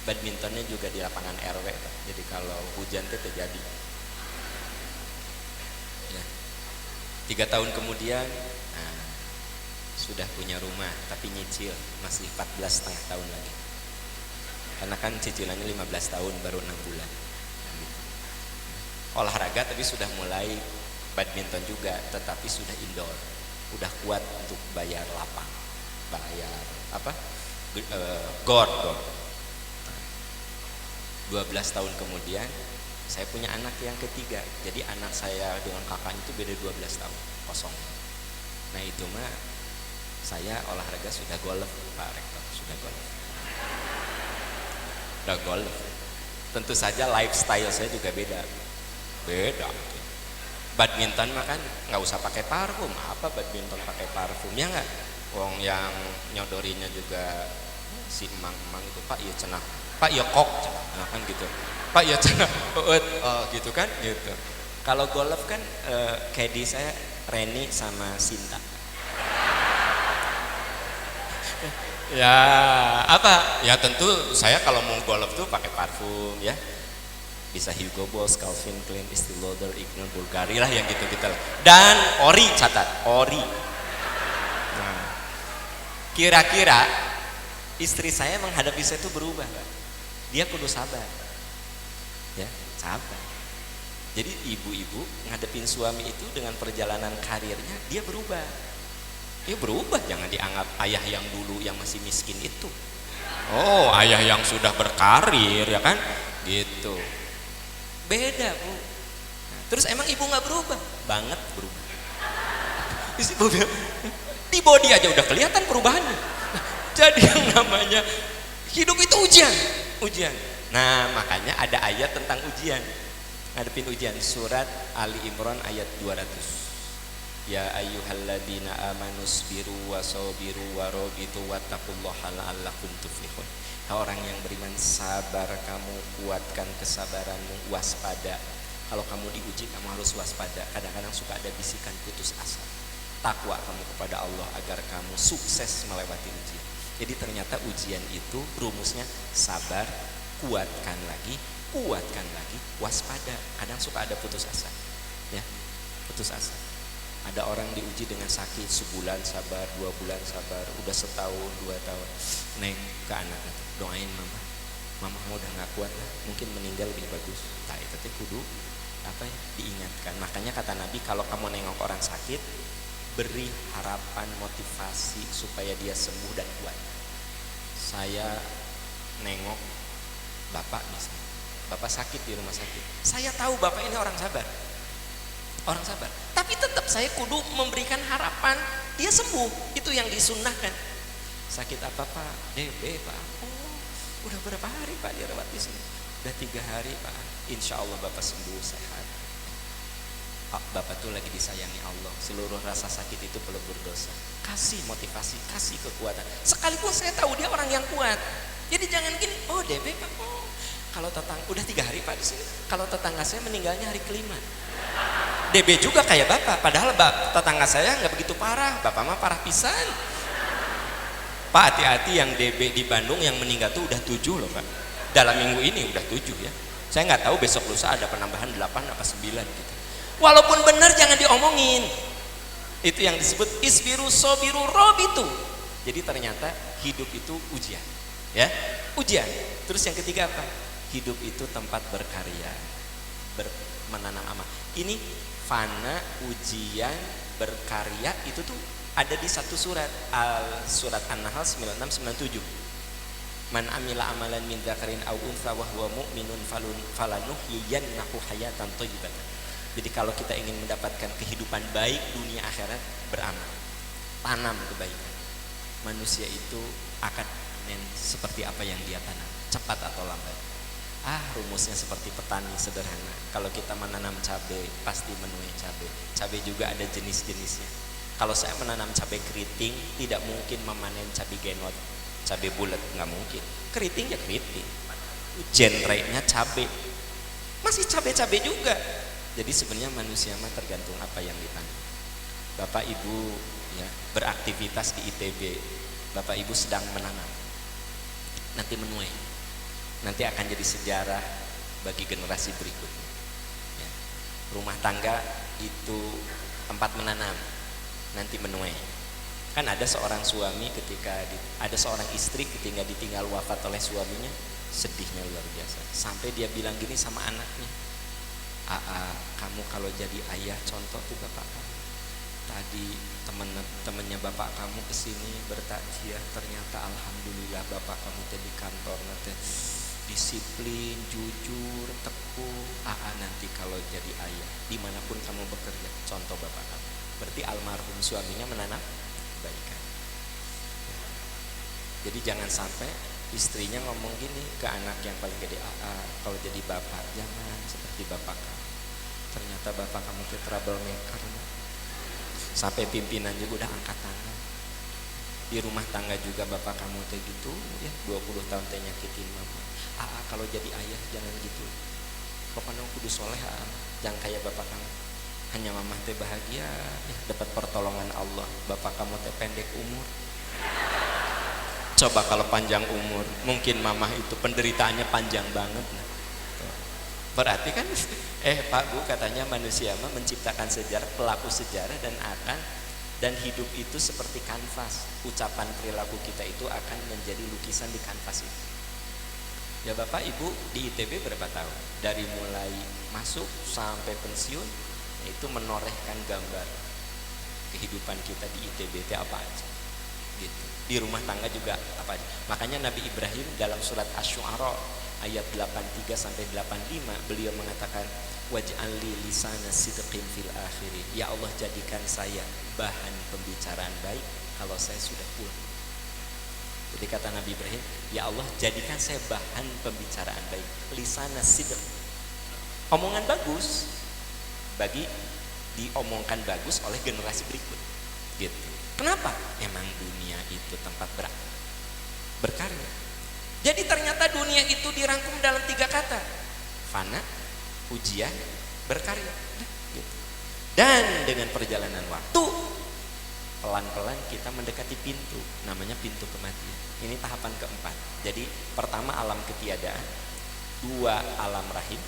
Badmintonnya juga di lapangan RW. Jadi kalau hujan itu terjadi. Ya. 3 tahun kemudian sudah punya rumah tapi nyicil masih 14,5 tahun lagi. Karena kan cicilannya 15 tahun baru 6 bulan. Olahraga tapi sudah mulai badminton juga tetapi sudah indoor. Udah kuat untuk bayar lapang. Bayar gor. 12 tahun kemudian saya punya anak yang ketiga. Jadi anak saya dengan kakaknya itu beda 12 tahun kosong. Nah itu mah saya olahraga sudah golf Pak Rektor, sudah golf. Tentu saja lifestyle saya juga beda. Badminton mah kan nggak usah pakai parfum. Apa badminton pakai parfum ya nggak? Wong yang nyodorinya juga si emang itu Pak ya cenah, Pak ya kok cenah kan gitu. Pak ya cenah gitu kan gitu. Kalau golf kan caddy saya Reni sama Sinta. Ya, apa? Ya tentu saya kalau mau golf tuh pakai parfum ya. Bisa Hugo Boss, Calvin Klein, Estee Lauder, Ignore, Bulgari lah yang gitu-gitu lah. Dan ori, catat, ori. Nah, kira-kira istri saya menghadapi saya itu berubah, Pak. Dia kudu sabar. Ya, sabar. Jadi ibu-ibu ngadepin suami itu dengan perjalanan karirnya dia berubah. Dia berubah, jangan dianggap ayah yang dulu yang masih miskin itu. Oh, ayah yang sudah berkarir ya kan? Gitu. Beda, Bu. Nah, terus emang ibu nggak berubah? Banget berubah. Terus ibu bilang, di body aja udah kelihatan perubahannya. Jadi yang namanya hidup itu ujian, ujian. Nah, makanya ada ayat tentang ujian. Ngadepin ujian, surat Ali Imran ayat 200. Ya ayyuhalladzina amanus biru wasabiru warabitu wattaqullaha la'allakum tuflihun. Orang yang beriman, sabar kamu, kuatkan kesabaranmu, waspada. Kalau kamu diuji kamu harus waspada. Kadang-kadang suka ada bisikan putus asa. Takwa kamu kepada Allah agar kamu sukses melewati ujian. Jadi ternyata ujian itu rumusnya sabar, kuatkan lagi, waspada. Kadang suka ada putus asa. Ya, putus asa. Ada orang diuji dengan sakit, sebulan sabar, 2 bulan sabar, udah setahun, 2 tahun. Neng ke anaknya, doain mama udah nggak kuat lah, mungkin meninggal lebih bagus. Nah itu kudu apa ya, diingatkan. Makanya kata Nabi, kalau kamu nengok orang sakit, beri harapan, motivasi supaya dia sembuh dan kuat. Saya nengok bapak misalnya, bapak sakit di rumah sakit. Saya tahu bapak ini orang sabar. Orang sabar, tapi tetap saya kudu memberikan harapan dia sembuh. Itu yang disunnahkan. Sakit apa Pak? DB Pak. Oh, udah berapa hari Pak dirawat di sini? Udah 3 hari Pak. Insya Allah Bapak sembuh sehat. Bapak tuh lagi disayangi Allah. Seluruh rasa sakit itu pelebur dosa. Kasih motivasi, kasih kekuatan. Sekalipun saya tahu dia orang yang kuat. Jadi jangan gini. Oh DB Pak. Oh, kalau tetangga udah 3 hari Pak di sini. Kalau tetangga saya meninggalnya hari kelima. DB juga kayak bapak, padahal tetangga saya nggak begitu parah, bapak mah parah pisan. Pak hati-hati yang DB di Bandung yang meninggal tuh udah 7 loh Pak. Dalam minggu ini udah 7 ya. Saya nggak tahu besok lusa ada penambahan 8 apa 9 gitu. Walaupun benar jangan diomongin. Itu yang disebut isbiru sobiru robitu. Jadi ternyata hidup itu ujian, ya ujian. Terus yang ketiga apa? Hidup itu tempat berkarya, menanam amal. Ini fana, ujian, berkarya itu tuh ada di satu surat, surat An-Nahl 96-97. Man amila amalan min dzakarin aw untha wa huwa mu'minun falanuhyiyannahu hayatan thayyibatan. Jadi kalau kita ingin mendapatkan kehidupan baik dunia akhirat, beramal, tanam kebaikan. Manusia itu akan panen seperti apa yang dia tanam, cepat atau lambat. Rumusnya seperti petani sederhana. Kalau kita menanam cabai, pasti menuai cabai. Cabai juga ada jenis-jenisnya. Kalau saya menanam cabai keriting, tidak mungkin memanen cabai genot, cabai bulat, nggak mungkin. Keriting ya keriting. Genrenya cabai, masih cabai-cabai juga. Jadi sebenarnya manusia mah tergantung apa yang ditanam. Bapak Ibu ya beraktivitas di ITB, Bapak Ibu sedang menanam, nanti menuai. Nanti akan jadi sejarah bagi generasi berikutnya ya. Rumah tangga itu tempat menanam, nanti menuai. Kan ada seorang suami ada seorang istri ketika ditinggal wafat oleh suaminya, sedihnya luar biasa. Sampai dia bilang gini sama anaknya, kamu kalau jadi ayah contoh tuh bapak kamu. Tadi temennya bapak kamu kesini bertakziah, ternyata alhamdulillah bapak kamu jadi kantor nanti disiplin, jujur, tekun. Nanti kalau jadi ayah dimanapun kamu bekerja contoh bapak kamu. Berarti almarhum suaminya menanam kebaikan. Jadi jangan sampai istrinya ngomong gini ke anak yang paling gede, kalau jadi bapak jangan seperti bapak kamu. Ternyata bapak kamu itu troublemaker. Sampai pimpinan juga udah angkat tangan. Di rumah tangga juga bapak kamu teh gitu ya, 20 tahun teh nyakitin mama. Kalau jadi ayah jangan gitu. Pokoknya kudu soleh, jangan kayak bapak kamu. Hanya mama teh bahagia ya, dapat pertolongan Allah. Bapak kamu teh pendek umur. Coba kalau panjang umur, mungkin mamah itu penderitaannya panjang banget. Berarti kan Pak Bu, katanya manusia mah menciptakan sejarah, pelaku sejarah, dan hidup itu seperti kanvas. Ucapan perilaku kita itu akan menjadi lukisan di kanvas itu. Ya Bapak Ibu di ITB berapa tahun? Dari mulai masuk sampai pensiun, itu menorehkan gambar kehidupan kita di ITB itu apa aja. Gitu. Di rumah tangga juga apa aja. Makanya Nabi Ibrahim dalam surat Asy-Syu'ara ayat 83 sampai 85 beliau mengatakan, waj'alli lisana sidqin fil akhirin. Ya Allah, jadikan saya bahan pembicaraan baik kalau saya sudah pulang. Jadi kata Nabi Ibrahim, ya Allah, jadikan saya bahan pembicaraan baik, lisana sidq, omongan bagus bagi diomongkan bagus oleh generasi berikut. Gitu. Kenapa? Emang dunia itu tempat berkarya. Jadi ternyata dunia itu dirangkum dalam 3 kata: fana, ujian, berkarya. Gitu. Dan dengan perjalanan waktu, pelan-pelan kita mendekati pintu, namanya pintu kematian. Ini tahapan keempat. Jadi pertama alam ketiadaan, 2 alam rahim,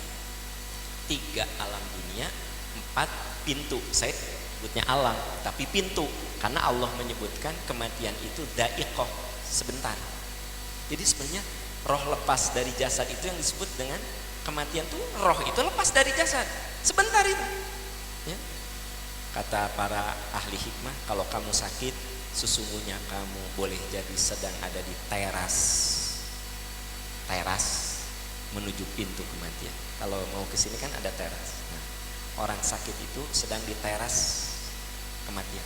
3 alam dunia, 4 pintu. Saya sebutnya alam, tapi pintu, karena Allah menyebutkan kematian itu da'iqah, sebentar. Jadi sebenarnya roh lepas dari jasad itu yang disebut dengan kematian tuh, roh itu lepas dari jasad sebentar itu. Ya. Kata para ahli hikmah, kalau kamu sakit, sesungguhnya kamu boleh jadi sedang ada di teras menuju pintu kematian. Kalau mau ke sini kan ada teras. Nah, orang sakit itu sedang di teras kematian.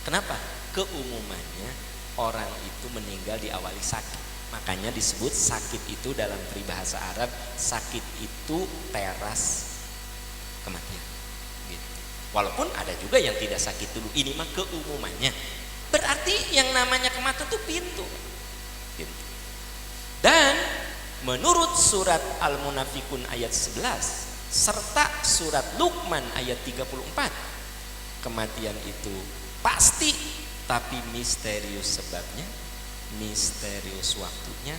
Kenapa? Keumumannya orang itu meninggal diawali sakit. Makanya disebut sakit itu dalam peribahasa Arab, sakit itu teras kematian. Gitu. Walaupun ada juga yang tidak sakit dulu, ini mah keumumannya. Berarti yang namanya kematian itu pintu. Gitu. Dan menurut surat Al-Munafikun ayat 11 serta surat Luqman ayat 34, kematian itu pasti, tapi misterius sebabnya, misterius waktunya,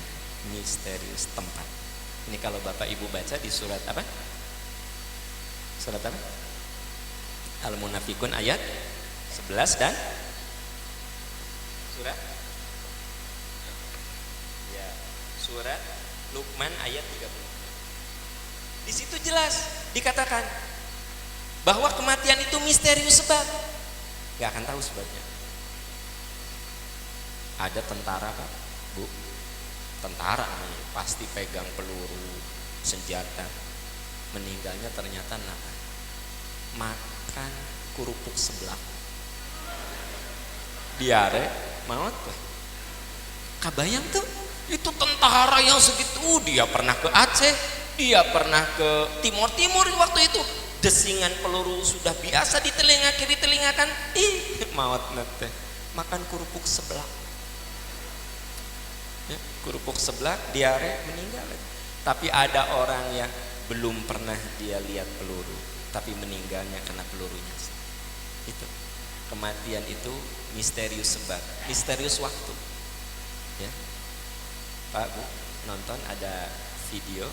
misterius tempat. Ini kalau Bapak Ibu baca di surat apa? Surat apa? Al-Munafikun ayat 11 dan surat ya, surat Luqman ayat 30. Di situ jelas dikatakan bahwa kematian itu misterius sebab. Gak akan tahu sebabnya. Ada tentara Pak, Bu, tentara namanya, pasti pegang peluru, senjata, meninggalnya ternyata makan kerupuk seblak, diare, maut. Kabayang tuh, itu tentara yang segitu, dia pernah ke Aceh, dia pernah ke Timur waktu itu, desingan peluru sudah biasa di telinga kiri, telinga kan, maut nate, makan kerupuk seblak. Ya, kerupuk seblak, diare, meninggal. Tapi ada orang yang belum pernah dia lihat peluru, tapi meninggalnya kena pelurunya. Itu kematian itu misterius sebab, misterius waktu. Ya, Pak Bu nonton ada video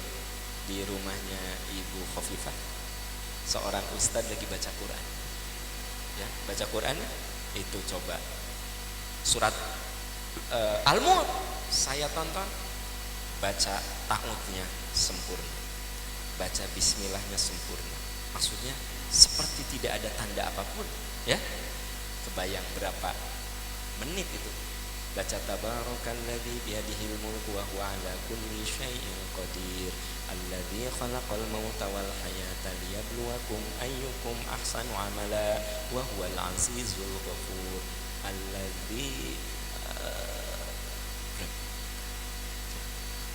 di rumahnya Ibu Khofifah, seorang ustadz lagi baca Quran. Ya, baca Quran itu coba surat Al-Mulk. Saya tonton, baca ta'udnya sempurna, baca bismillahnya sempurna. Maksudnya seperti tidak ada tanda apapun. Ya, kebayang berapa menit itu. Baca tabarakalladzi biyadihil mulku wa huwa ala kulli syai'in qadir alladzi khalaqal mauta wal hayata liyabluwakum ayyukum ahsanu amala wa huwal azizul ghafur alladzi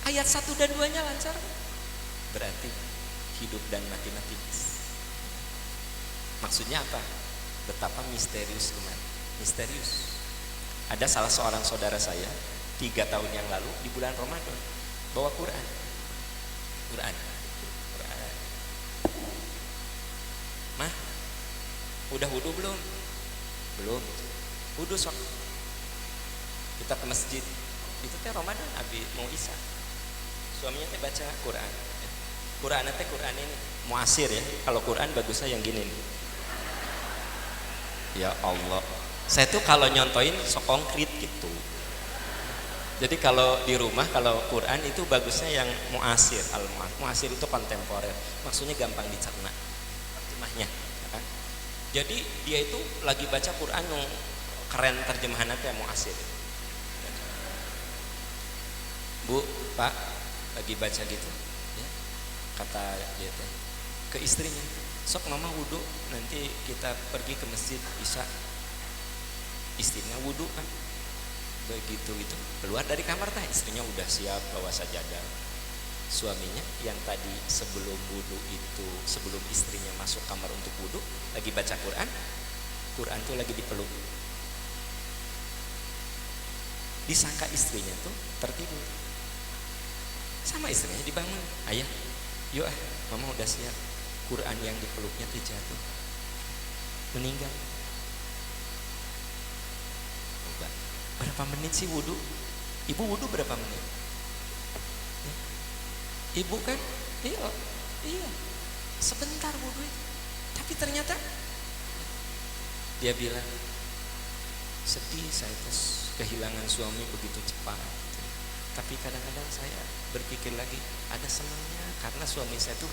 ayat 1 dan 2-nya lancar. Berarti hidup dan mati tipis. Maksudnya apa? Betapa misterius kematian. Misterius. Ada salah seorang saudara saya 3 tahun yang lalu di bulan Ramadan bawa Quran. Mah, udah wudu belum? Belum. Wudu sok. Kita ke masjid. itu teh Ramadan abi mau Isya. Suaminya teh baca Quran. Quran teh Quran ini muasir ya. Kalau Quran bagusnya yang gini nih. Ya Allah. Saya tuh kalau nyontoin sok konkret gitu. Jadi kalau di rumah kalau Quran itu bagusnya yang muasir, muasir itu kontemporer. Maksudnya gampang dicerna terjemahnya, ya kan? Jadi dia itu lagi baca Quran yang keren terjemahannya kayak muasir. Bu, Pak, lagi baca gitu, ya. Kata dia teh ke istrinya, sok mama wudhu, nanti kita pergi ke masjid Isya. Istrinya wudhu kan. Begitu itu keluar dari kamar teh istrinya udah siap bawa sajadah. Suaminya yang tadi sebelum wudu itu sebelum istrinya masuk kamar untuk wudu lagi baca Quran tuh lagi dipeluk. Disangka istrinya tuh tertidur sama istrinya dibangun, ayah yuk mama udah siap. Quran yang dipeluknya tuh jatuh meninggal. Berapa menit sih wudhu? Ibu wudhu berapa menit? Ya. Ibu kan? Iya. Sebentar wudhu itu. Tapi ternyata dia bilang sedih saya terus kehilangan suami begitu cepat. Tapi kadang-kadang saya berpikir lagi ada senangnya karena suami saya tuh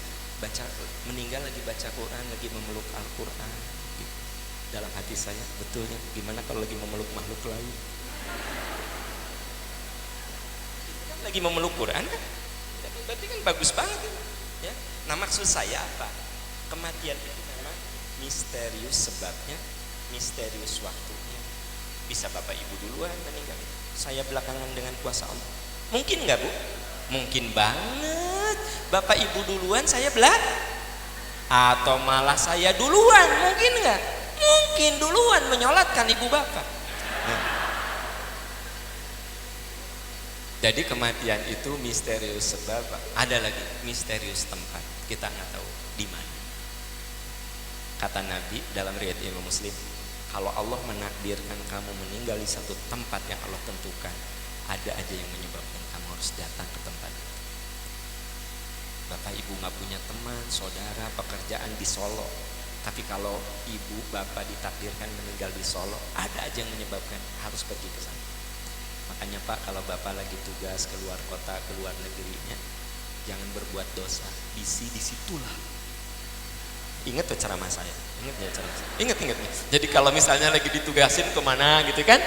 meninggal lagi baca Quran, lagi memeluk Al-Quran. Gitu. Dalam hati saya betulnya gimana kalau lagi memeluk makhluk lain? Lagi memeluk Quran kan, berarti kan bagus banget ya. Nah maksud saya apa? Kematian itu memang misterius sebabnya, misterius waktunya. Bisa bapak ibu duluan meninggal, saya belakangan dengan kuasa Allah. Mungkin nggak bu? Mungkin banget. Bapak ibu duluan, saya atau malah saya duluan, mungkin nggak? Mungkin duluan menyolatkan ibu bapak. Nah. Jadi kematian itu misterius sebab, ada lagi misterius tempat. Kita nggak tahu di mana. Kata Nabi dalam riwayat Imam Muslim, kalau Allah menakdirkan kamu meninggal di satu tempat yang Allah tentukan, ada aja yang menyebabkan kamu harus datang ke tempat itu. Bapak ibu nggak punya teman, saudara, pekerjaan di Solo. Tapi kalau ibu bapak ditakdirkan meninggal di Solo, ada aja yang menyebabkan harus pergi ke sana. Makanya Pak, kalau Bapak lagi tugas keluar kota, keluar negerinya, jangan berbuat dosa. Disitulah. Ingat tuh ceramah saya. Ingat ya ceramah saya. Ingat nih. Jadi kalau misalnya lagi ditugasin kemana gitu kan,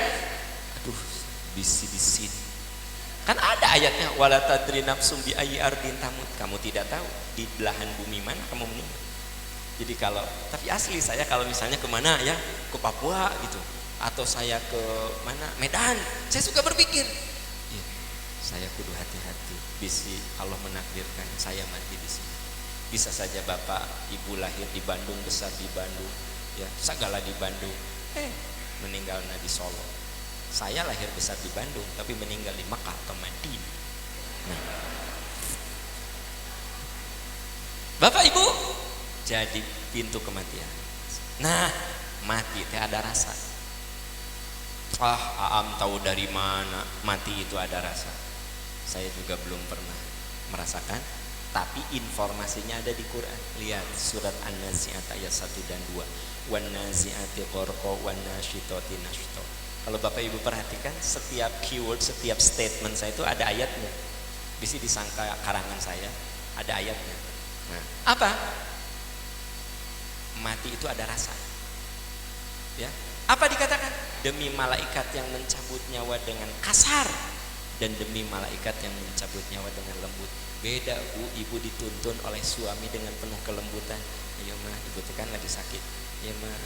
aduh, di sini. Kan ada ayatnya, wala tadri nafsum bi ayyi ardin tamut. Kamu tidak tahu di belahan bumi mana kamu meninggal. Jadi tapi asli saya kalau misalnya kemana ya, ke Papua gitu. Atau saya ke mana Medan, saya suka berpikir ya, saya kudu hati-hati. Bisi Allah menakdirkan saya mati di sini. Bisa saja bapak ibu lahir di Bandung, besar di Bandung, ya segala di Bandung, meninggalnya di Solo. Saya lahir besar di Bandung tapi meninggal di Makkah atau Madinah. Nah, bapak ibu jadi pintu kematian. Nah, mati teh ada rasa. Aam tahu dari mana mati itu ada rasa. Saya juga belum pernah merasakan, tapi informasinya ada di Quran. Lihat surat An-Nazi'at ayat 1 dan 2. Wan nazi'ati gharqa wan nasyitati nashta. Kalau Bapak Ibu perhatikan, setiap keyword, setiap statement saya itu ada ayatnya. Bisa disangka karangan saya, ada ayatnya. Nah, apa? Mati itu ada rasa. Ya. Apa dikatakan? Demi malaikat yang mencabut nyawa dengan kasar dan demi malaikat yang mencabut nyawa dengan lembut. Beda bu, ibu dituntun oleh suami dengan penuh kelembutan. Ayo mah, ibu kan lagi sakit. Ya mah,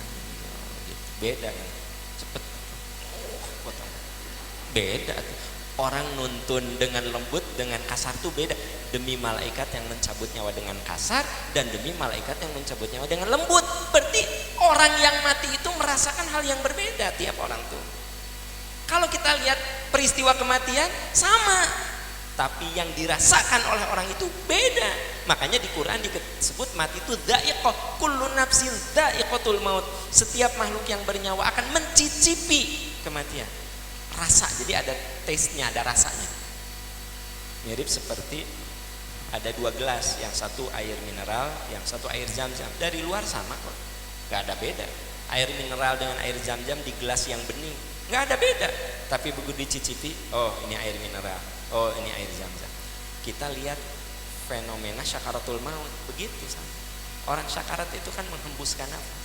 gitu. Beda kan? Cepet. Potong. Beda. Orang nuntun dengan lembut, dengan kasar tuh beda. Demi malaikat yang mencabut nyawa dengan kasar dan demi malaikat yang mencabut nyawa dengan lembut. Berarti orang yang mati itu merasakan hal yang berbeda tiap orang tuh. Kalau kita lihat peristiwa kematian sama, tapi yang dirasakan oleh orang itu beda. Makanya di Quran disebut mati itu dha'iqah, kullu nafsin dha'iqatul maut. Setiap makhluk yang bernyawa akan mencicipi kematian. Rasa, jadi ada taste-nya, ada rasanya. Mirip seperti ada 2 gelas, yang satu air mineral, yang satu air zam-zam. Dari luar sama kok, nggak ada beda. Air mineral dengan air zam-zam di gelas yang bening, nggak ada beda. Tapi begitu dicicipi, oh ini air mineral, oh ini air zam-zam. Kita lihat fenomena syakaratul maut, begitu sama. Orang syakarat itu kan menghembuskan nafas.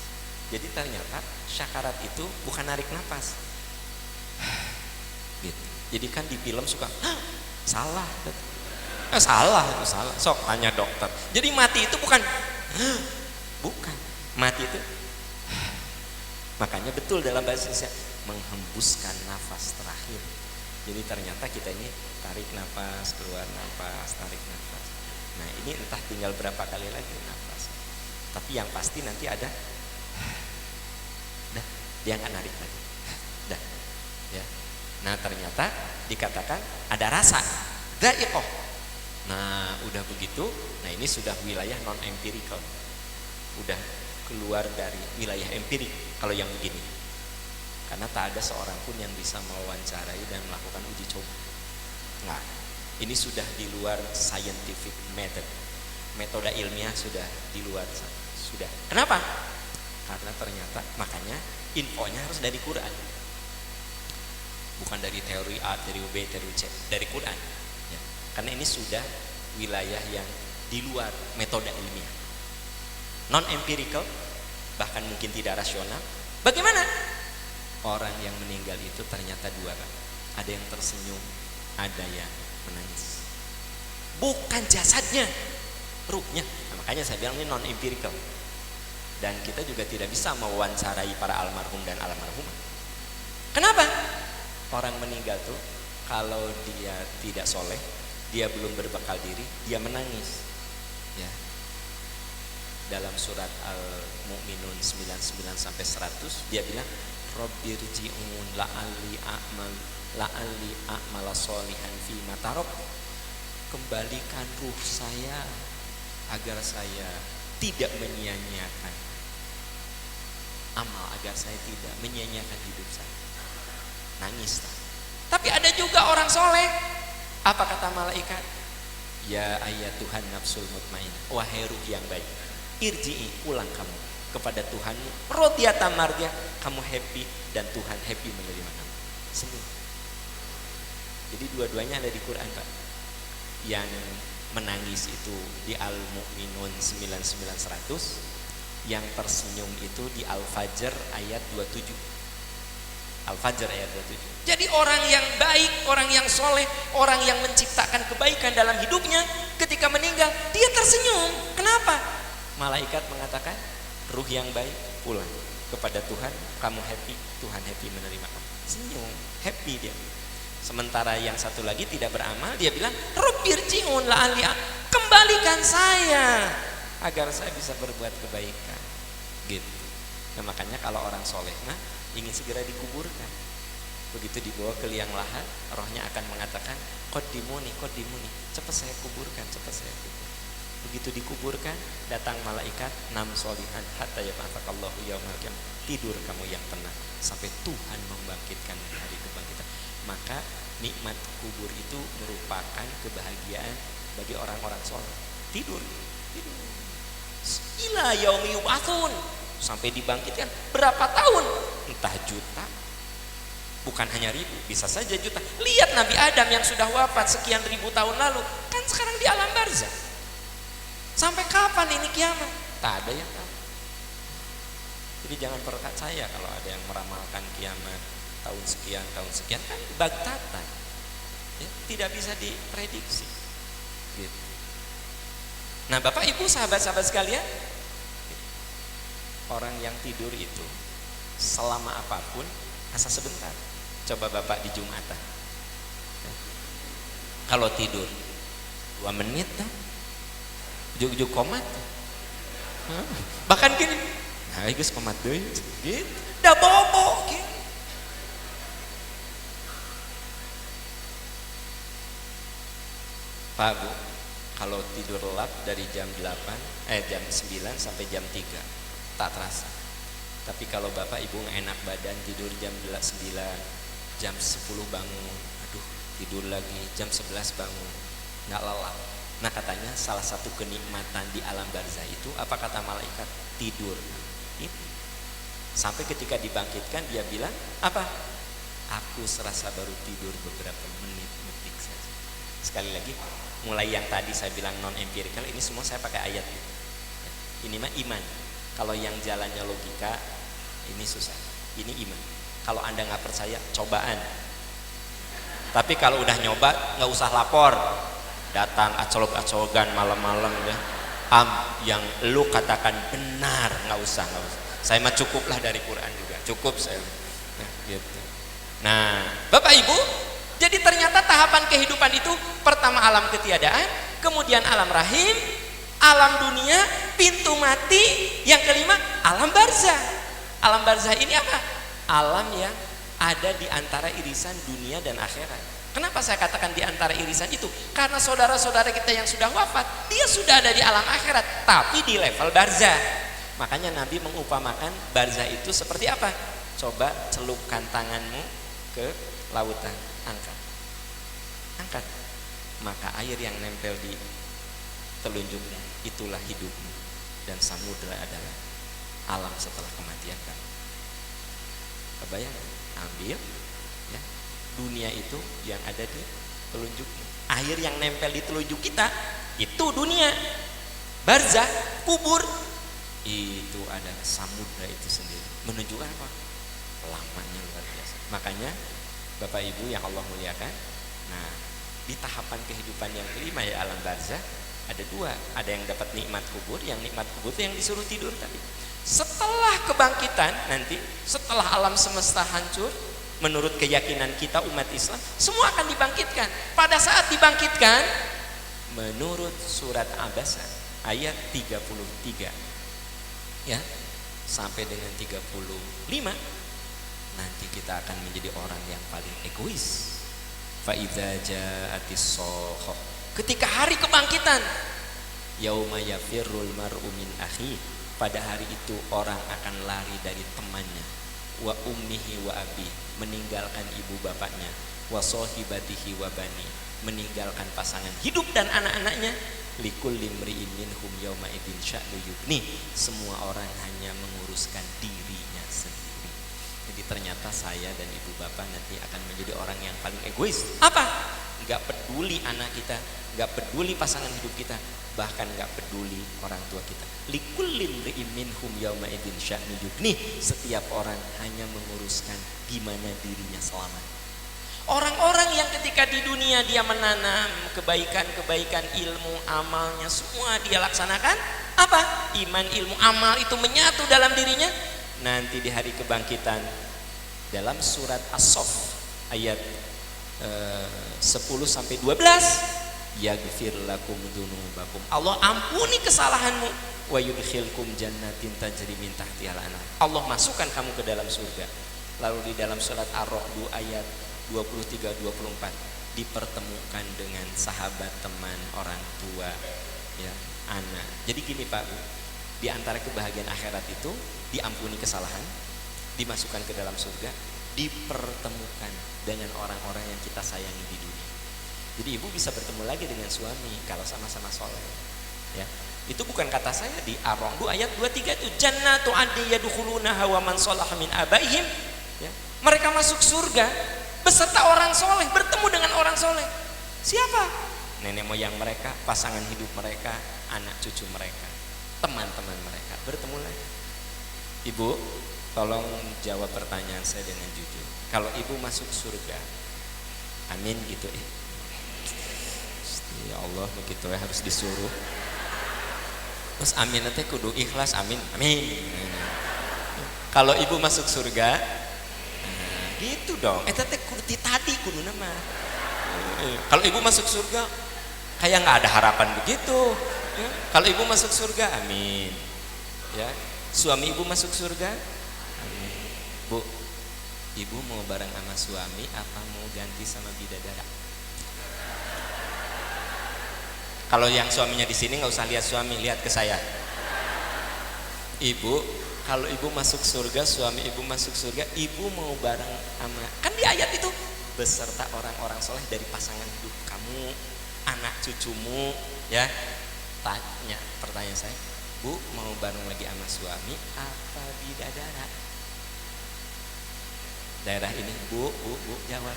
Jadi ternyata syakarat itu bukan narik nafas. Gitu. Jadi kan di film suka salah. Salah itu salah. Sok tanya dokter. Jadi mati itu bukan mati itu. Makanya betul dalam bahasa Indonesia menghembuskan nafas terakhir. Jadi ternyata kita ini tarik nafas, keluar nafas, tarik nafas. Nah ini entah tinggal berapa kali lagi nafas. Tapi yang pasti nanti ada dah, dia nggak narik lagi. Dah. Ya. Nah ternyata dikatakan ada rasa dha'iqah. Nah udah begitu, nah ini sudah wilayah non empirical, udah keluar dari wilayah empirik kalau yang begini, karena tak ada seorang pun yang bisa mewawancarai dan melakukan uji coba. Nggak, ini sudah di luar scientific method, metode ilmiah sudah di luar, sudah. Kenapa? Karena ternyata makanya infonya harus dari Quran, bukan dari teori A, teori B, teori C, dari Quran. Ya. Karena ini sudah wilayah yang di luar metode ilmiah, non empirical, bahkan mungkin tidak rasional. Bagaimana? Orang yang meninggal itu ternyata 2 kan, ada yang tersenyum, ada yang menangis. Bukan jasadnya, ruhnya. Nah, makanya saya bilang ini non empirical. Dan kita juga tidak bisa mewawancarai para almarhum dan almarhumah. Kenapa? Orang meninggal tuh kalau dia tidak soleh, dia belum berbekal diri, dia menangis. Ya. Dalam surat Al-Mu'minun 99 sampai 100 dia bilang Rabbirji'un la'alli a'mala sholihan fi ma tarok. Kembalikan ruh saya agar saya tidak menyia-nyiakan amal, agar saya tidak menyia-nyiakan hidup saya. Nangis tak? Tapi ada juga orang soleh. Apa kata malaikat? Ya ayat Tuhan nafsul mutmainah, wahai ruh yang baik, irji'i, pulang kamu kepada Tuhanmu, rodiyatan mardiyah, kamu happy dan Tuhan happy menerima kamu. Senyum. Jadi dua-duanya ada di Quran Pak. Yang menangis itu di Al-Mu'minun 99-100, yang tersenyum itu di Al-Fajr ayat 27. Al-Fajr ayat 27. Jadi orang yang baik, orang yang soleh, orang yang menciptakan kebaikan dalam hidupnya, ketika meninggal dia tersenyum. Kenapa? Malaikat mengatakan ruh yang baik pulang kepada Tuhan, kamu happy, Tuhan happy menerima kamu. Senyum, happy dia. Sementara yang satu lagi tidak beramal, dia bilang Rabbirji'un la'alli, kembalikan saya agar saya bisa berbuat kebaikan. Gitu. Nah makanya kalau orang soleh mah ingin segera dikuburkan. Begitu dibawa ke liang lahat, rohnya akan mengatakan qadimuni, cepat saya kuburkan, cepat saya kuburkan. Begitu dikuburkan, datang malaikat, nam solihan hatta yab'atsakallahu yaumal qiyamah. Tidur kamu yang tenang sampai Tuhan membangkitkan di hari kebangkitan. Maka nikmat kubur itu merupakan kebahagiaan bagi orang-orang soleh. Tidur. Ila yaumi yub'atsun, sampai dibangkitkan berapa tahun? Entah juta, bukan hanya ribu, bisa saja juta. Lihat Nabi Adam yang sudah wafat sekian ribu tahun lalu, kan sekarang di alam barzah. Sampai kapan ini kiamat? Tak ada yang tahu. Jadi jangan percaya kalau ada yang meramalkan kiamat tahun sekian, kan bagtatan. Ya, tidak bisa diprediksi. Gitu. Nah Bapak Ibu sahabat-sahabat sekalian, orang yang tidur itu selama apapun asa sebentar. Coba Bapak di Jumatan, kalau tidur 2 menit dah, ujug-ujug komat, bahkan gini, nah guys komat deh, gitu, dah bobo, gitu. Pak Bu, kalau tidur lelap dari jam 9 sampai jam 3 tak terasa. Tapi kalau Bapak Ibu enak badan tidur jam 9, jam 10 bangun, aduh tidur lagi, jam 11 bangun, nggak lelah. Nah katanya salah satu kenikmatan di alam barzah itu apa kata malaikat? Tidur. Itu. Sampai ketika dibangkitkan dia bilang apa? Aku serasa baru tidur beberapa menit detik saja. Sekali lagi, mulai yang tadi saya bilang non empirikal, ini semua saya pakai ayat. Ini mah iman. Kalau yang jalannya logika, ini susah. Ini iman. Kalau Anda nggak percaya, cobaan. Tapi kalau udah nyoba, nggak usah lapor. Datang acolok-acologan malam-malam ya. Yang lu katakan benar, nggak usah. Saya mah cukuplah dari Quran juga, cukup saya. Nah, gitu. Nah, Bapak Ibu, jadi ternyata tahapan kehidupan itu pertama alam ketiadaan, kemudian alam rahim, alam dunia, pintu mati, yang kelima alam barzah. Alam barzah ini apa? Alam yang ada di antara irisan dunia dan akhirat. Kenapa saya katakan di antara irisan itu? Karena saudara-saudara kita yang sudah wafat, dia sudah ada di alam akhirat, tapi di level barzah. Makanya Nabi mengupamakan barzah itu seperti apa? Coba celupkan tanganmu ke lautan, angkat, maka air yang nempel di telunjukmu itulah hidupmu, dan samudra adalah alam setelah kematian kamu. Kebayang? Ambil ya, dunia itu yang ada di telunjukmu, air yang nempel di telunjuk kita itu dunia. Barzah, kubur, itu ada samudra itu sendiri, menunjukkan apa? Lamanya luar biasa. Makanya Bapak Ibu yang Allah muliakan, nah di tahapan kehidupan yang kelima ya alam barzah ada dua, ada yang dapat nikmat kubur, yang nikmat kubur itu yang disuruh tidur tadi. Setelah kebangkitan nanti, setelah alam semesta hancur, menurut keyakinan kita umat Islam, semua akan dibangkitkan. Pada saat dibangkitkan, menurut surat Abasa ayat 33 ya sampai dengan 35, nanti kita akan menjadi orang yang paling egois. Fa idza ja'atis shakhah, ketika hari kebangkitan, yauma yafirrul mar'u min akhi, pada hari itu orang akan lari dari temannya, wa ummihi wa abi, meninggalkan ibu bapaknya, wa sahibatihi wa bani, meninggalkan pasangan hidup dan anak-anaknya, likulli imri'in minhum yauma idzin sya'nu yughni, semua orang hanya menguruskan dirinya sendiri. Jadi ternyata saya dan ibu bapak nanti akan menjadi orang yang paling egois. Apa? Gak peduli anak kita, gak peduli pasangan hidup kita, bahkan gak peduli orang tua kita. Likulli imri'in minhum yauma idzin sya'nu yughni, setiap orang hanya menguruskan gimana dirinya selamat. Orang-orang yang ketika di dunia dia menanam kebaikan-kebaikan, ilmu, amalnya semua dia laksanakan, apa? Iman, ilmu, amal itu menyatu dalam dirinya. Nanti di hari kebangkitan, dalam surat As-Saff ayat 10 sampai 12, yaghfir lakum dzunubakum, Allah ampuni kesalahanmu, wa yudkhilkum jannatin tajri min tahtihal anhar, Allah masukkan kamu ke dalam surga. Lalu di dalam surat Ar-Ra'd ayat 23-24, dipertemukan dengan sahabat, teman, orang tua, ya, anak. Jadi gini Pak Bu, di antara kebahagiaan akhirat itu diampuni kesalahan, dimasukkan ke dalam surga, dipertemukan dengan orang-orang yang kita sayangi di dunia. Jadi ibu bisa bertemu lagi dengan suami kalau sama-sama soleh, ya. Itu bukan kata saya, di Ar-Ra'd ayat 23 itu, jannatu adni yadkhulunaha wa man shalaha min abaihim, ya. Mereka masuk surga beserta orang soleh, bertemu dengan orang soleh. Siapa? Nenek moyang mereka, pasangan hidup mereka, anak cucu mereka, teman-teman mereka, bertemu lagi. Ibu, tolong jawab pertanyaan saya dengan jujur. Kalau ibu masuk surga, amin gitu ya. Ya Allah, begitu ya, harus disuruh. Terus amin nanti kudu ikhlas, amin, amin. Kalau ibu masuk surga, gitu dong. Tete kurti tadi kudu nama. Kalau ibu masuk surga, kayak nggak ada harapan begitu. Ya. Kalau ibu masuk surga, amin. Ya, suami ibu masuk surga, amin. Bu, ibu mau bareng sama suami apa mau ganti sama bidadara? Kalau yang suaminya di sini nggak usah lihat suami, lihat ke saya. Ibu, kalau ibu masuk surga, suami ibu masuk surga, ibu mau bareng sama, kan di ayat itu beserta orang-orang soleh dari pasangan hidup kamu, anak cucumu, ya. Tanya pertanyaan saya, Bu, mau bareng lagi sama suami apa bidadara? Daerah ini, Bu, jawab.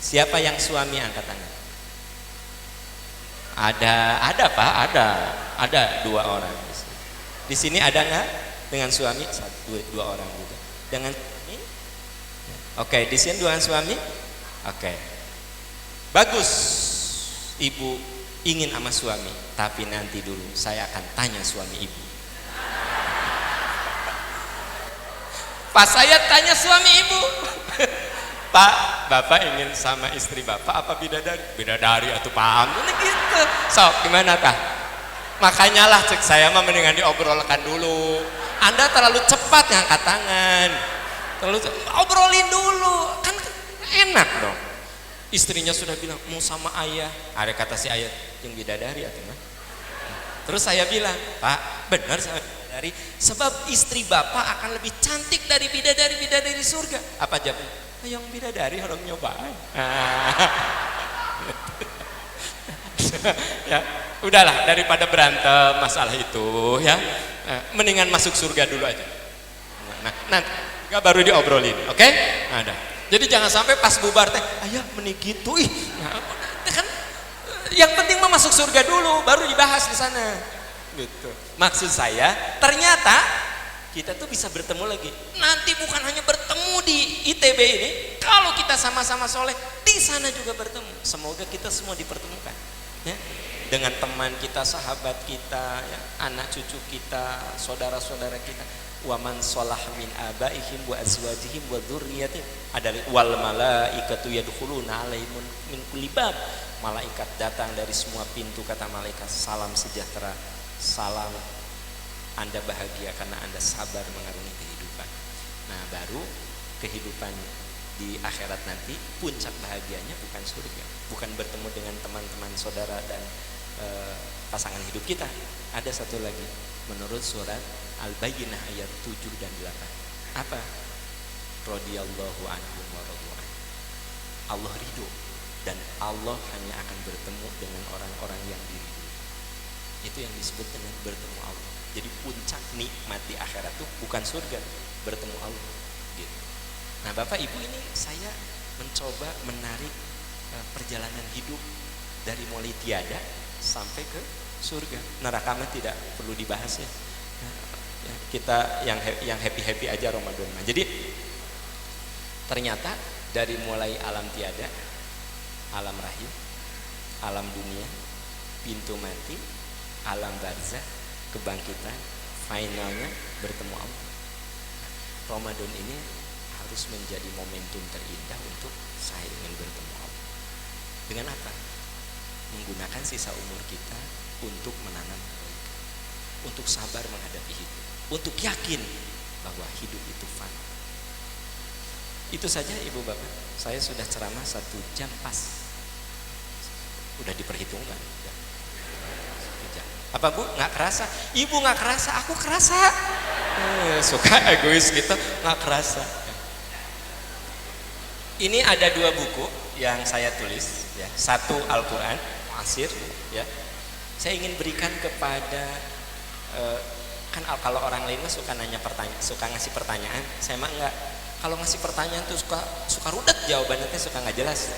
Siapa yang suami, angkat tangan. Ada Pak, ada 2 orang. Di sini ada nggak dengan suami? 2 orang juga. Dengan ini? Oke, di sini 2 suami. Oke, bagus. Ibu ingin sama suami, tapi nanti dulu saya akan tanya suami ibu. Pas saya tanya suami ibu, Pak, Bapak ingin sama istri Bapak apa bidadari? Bidadari atau paham ini gitu. Sok gimana Kak? Makanya lah cek saya mah mendingan diobrolkan dulu. Anda terlalu cepat ngangkat tangan. Obrolin dulu, kan enak dong. Istrinya sudah bilang mau sama ayah. Ada kata si ayah yang bidadari atau mah. Terus saya bilang, Pak, benar sama bidadari. Sebab istri Bapak akan lebih cantik dari bidadari surga. Apa jawabnya? Yang bidadari orang nyobain. Ya, udahlah daripada berantem masalah itu ya. Mendingan masuk surga dulu aja. Nah, nanti nggak baru diobrolin, oke? Ada. Jadi jangan sampai pas bubar teh, ayah menik gitu, kan yang penting mah masuk surga dulu, baru dibahas di sana. Gitu. Maksud saya, ternyata kita tuh bisa bertemu lagi. Nanti bukan hanya bertemu di ITB ini, kalau kita sama-sama soleh, di sana juga bertemu. Semoga kita semua dipertemukan, ya, dengan teman kita, sahabat kita, ya, anak cucu kita, saudara-saudara kita. Wa man shalah min abaihim wa azwajihim wa dzurriyyatihim, adalah wal malaikatu yadkhuluna alaihim min kulli bab. Malaikat datang dari semua pintu, kata malaikat, salam sejahtera, salam Anda bahagia karena Anda sabar mengarungi kehidupan. Nah, baru kehidupan di akhirat nanti puncak bahagianya bukan surga, bukan bertemu dengan teman-teman saudara dan pasangan hidup kita. Ada satu lagi menurut surat Al-Bayyinah ayat 7 dan 8. Apa? Radhiyallahu anhum wa radwan. Allah ridho dan Allah hanya akan bertemu dengan orang-orang yang diridhoi. Itu yang disebut dengan bertemu Allah. Jadi puncak nikmat di akhirat itu bukan surga, bertemu Allah. Gitu. Nah, Bapak Ibu, ini saya mencoba menarik perjalanan hidup dari mulai tiada sampai ke surga. Neraka mah tidak perlu dibahas ya. Kita yang happy aja Ramadan. Nah, jadi ternyata dari mulai alam tiada, alam rahim, alam dunia, pintu mati, alam barzakh, kebangkitan, finalnya bertemu Allah. Ramadan ini harus menjadi momentum terindah untuk saya ingin bertemu Allah. Dengan apa? Menggunakan sisa umur kita untuk menanam kebaikan, untuk sabar menghadapi hidup, untuk yakin bahwa hidup itu fana. Itu saja Ibu Bapak. Saya sudah ceramah 1 jam pas. Udah diperhitungkan. Apa Bu? Nggak kerasa? Ibu nggak kerasa, aku kerasa. Suka egois gitu, nggak kerasa. Ini ada 2 buku yang saya tulis, ya. 1 Al-Quran, Mu'asir, ya. Saya ingin berikan kepada kan kalau orang lain suka nanya pertanyaan, suka ngasih pertanyaan, saya mah enggak. Kalau ngasih pertanyaan tuh suka rudet jawabannya, suka nggak jelas.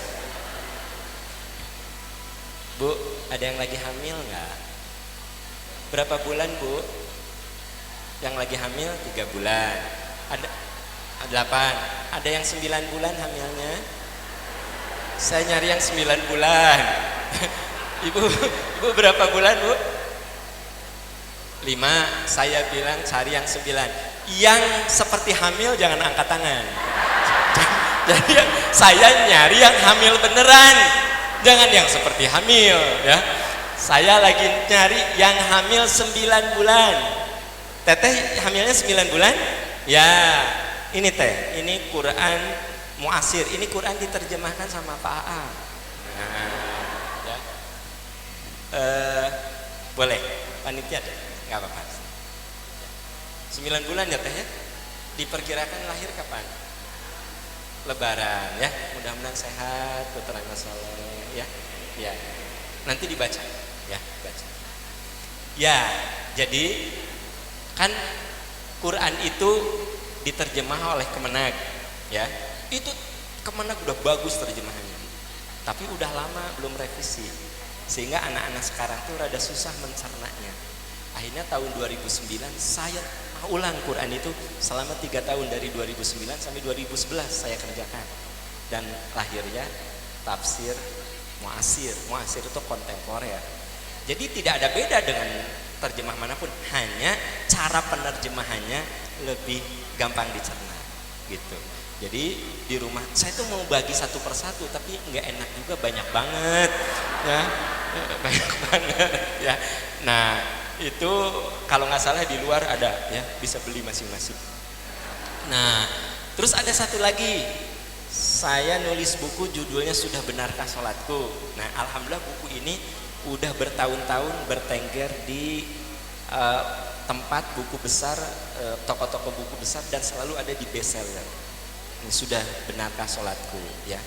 Bu, ada yang lagi hamil nggak? Berapa bulan Bu? Yang lagi hamil 3 bulan. Ada 8. Ada yang 9 bulan hamilnya? Saya nyari yang 9 bulan. Ibu berapa bulan Bu? 5. Saya bilang cari yang 9. Yang seperti hamil jangan angkat tangan. Jadi saya nyari yang hamil beneran, jangan yang seperti hamil, ya. Saya lagi nyari yang hamil 9 bulan. Teteh hamilnya 9 bulan? Ya, ini Teh, ini Quran Mu'asir. Ini Quran diterjemahkan sama Pak AA. Nah, ya. Boleh, panitia deh, nggak apa-apa. 9 bulan ya Teh ya? Diperkirakan lahir kapan? Lebaran ya. Mudah-mudahan sehat, putranya soleh ya. Ya. Nanti dibaca ya, baca. Ya, jadi kan Quran itu diterjemah oleh Kemenag ya. Itu Kemenag udah bagus terjemahannya. Tapi udah lama belum revisi. Sehingga anak-anak sekarang tuh rada susah mencernanya. Akhirnya tahun 2009 saya ulang Quran itu selama 3 tahun dari 2009 sampai 2011 saya kerjakan. Dan lahirnya tafsir Mu'asir. Mu'asir itu kontemporer. Jadi tidak ada beda dengan terjemah manapun, hanya cara penerjemahannya lebih gampang dicerna gitu. Jadi di rumah saya tuh mau bagi satu persatu, tapi nggak enak juga, banyak banget ya, banyak banget ya. Nah itu kalau nggak salah di luar ada ya, bisa beli masing-masing. Nah terus ada satu lagi, saya nulis buku judulnya Sudah Benarkah Sholatku. Nah alhamdulillah buku ini udah bertahun-tahun bertengger di tempat buku besar, toko-toko buku besar, dan selalu ada di bestseller. Ini Sudah Benarkah Sholatku ya.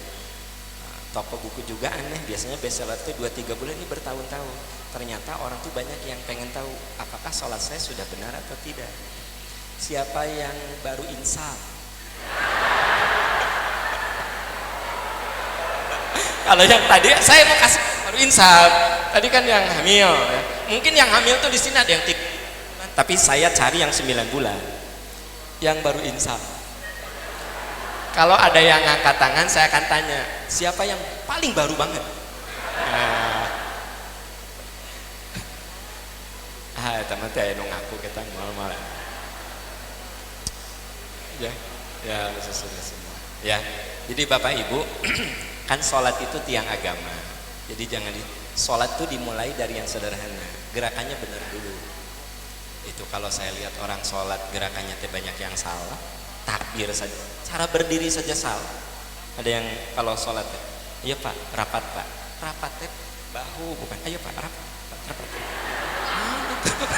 Toko buku juga aneh, biasanya bestseller itu 2-3 bulan, ini bertahun-tahun. Ternyata orang tuh banyak yang pengen tahu apakah sholat saya sudah benar atau tidak. Siapa yang baru insaf? Kalau yang tadi saya mau kasih baru insaf, tadi kan yang hamil ya. Mungkin yang hamil tuh di sini ada yang 3 bulan, tapi saya cari yang 9 bulan yang baru insaf. Kalau ada yang angkat tangan, saya akan tanya siapa yang paling baru banget. Teman teh nu ngaku kita mal-mal ya, ya sudah semua ya. Jadi Bapak Ibu kan sholat itu tiang agama, jadi jangan sholat itu dimulai dari yang sederhana, gerakannya benar dulu. Itu kalau saya lihat orang sholat gerakannya banyak yang salah, takbir saja, cara berdiri saja salah. Ada yang kalau sholat, iya Pak, rapat Pak, rapat bahu bukan, ayo Pak, rapat.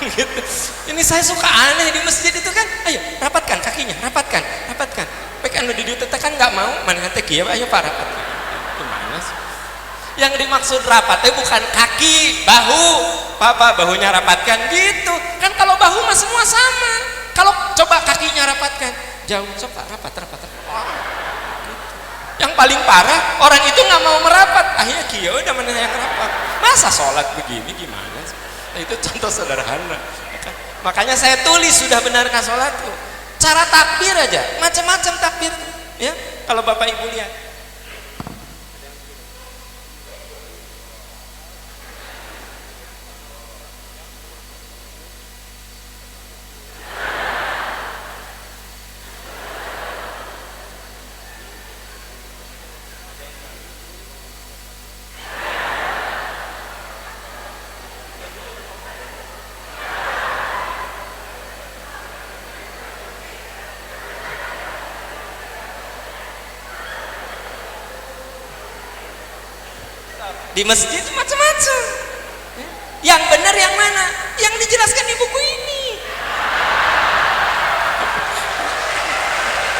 Gitu. Ini saya suka aneh di masjid itu kan, ayo rapatkan kakinya, rapatkan. Pekan udah ditekan nggak mau, mana nanti kia, ayo Pak rapatkan. Gimana sih? Yang dimaksud rapatnya bukan kaki, bahu, Pak bahunya rapatkan gitu. Kan kalau bahu mah semua sama. Kalau coba kakinya rapatkan, jauh, coba rapat. Oh, gitu. Yang paling parah orang itu nggak mau merapat, akhirnya kia udah mana yang rapat. Masa sholat begini gimana sih? Nah, itu contoh sederhana. Makanya saya tulis Sudah Benarkah Sholatku. Cara takbir aja, macam-macam takbir ya. Kalau Bapak Ibu lihat. Di masjid macam-macam. Yang benar yang mana? Yang dijelaskan di buku ini.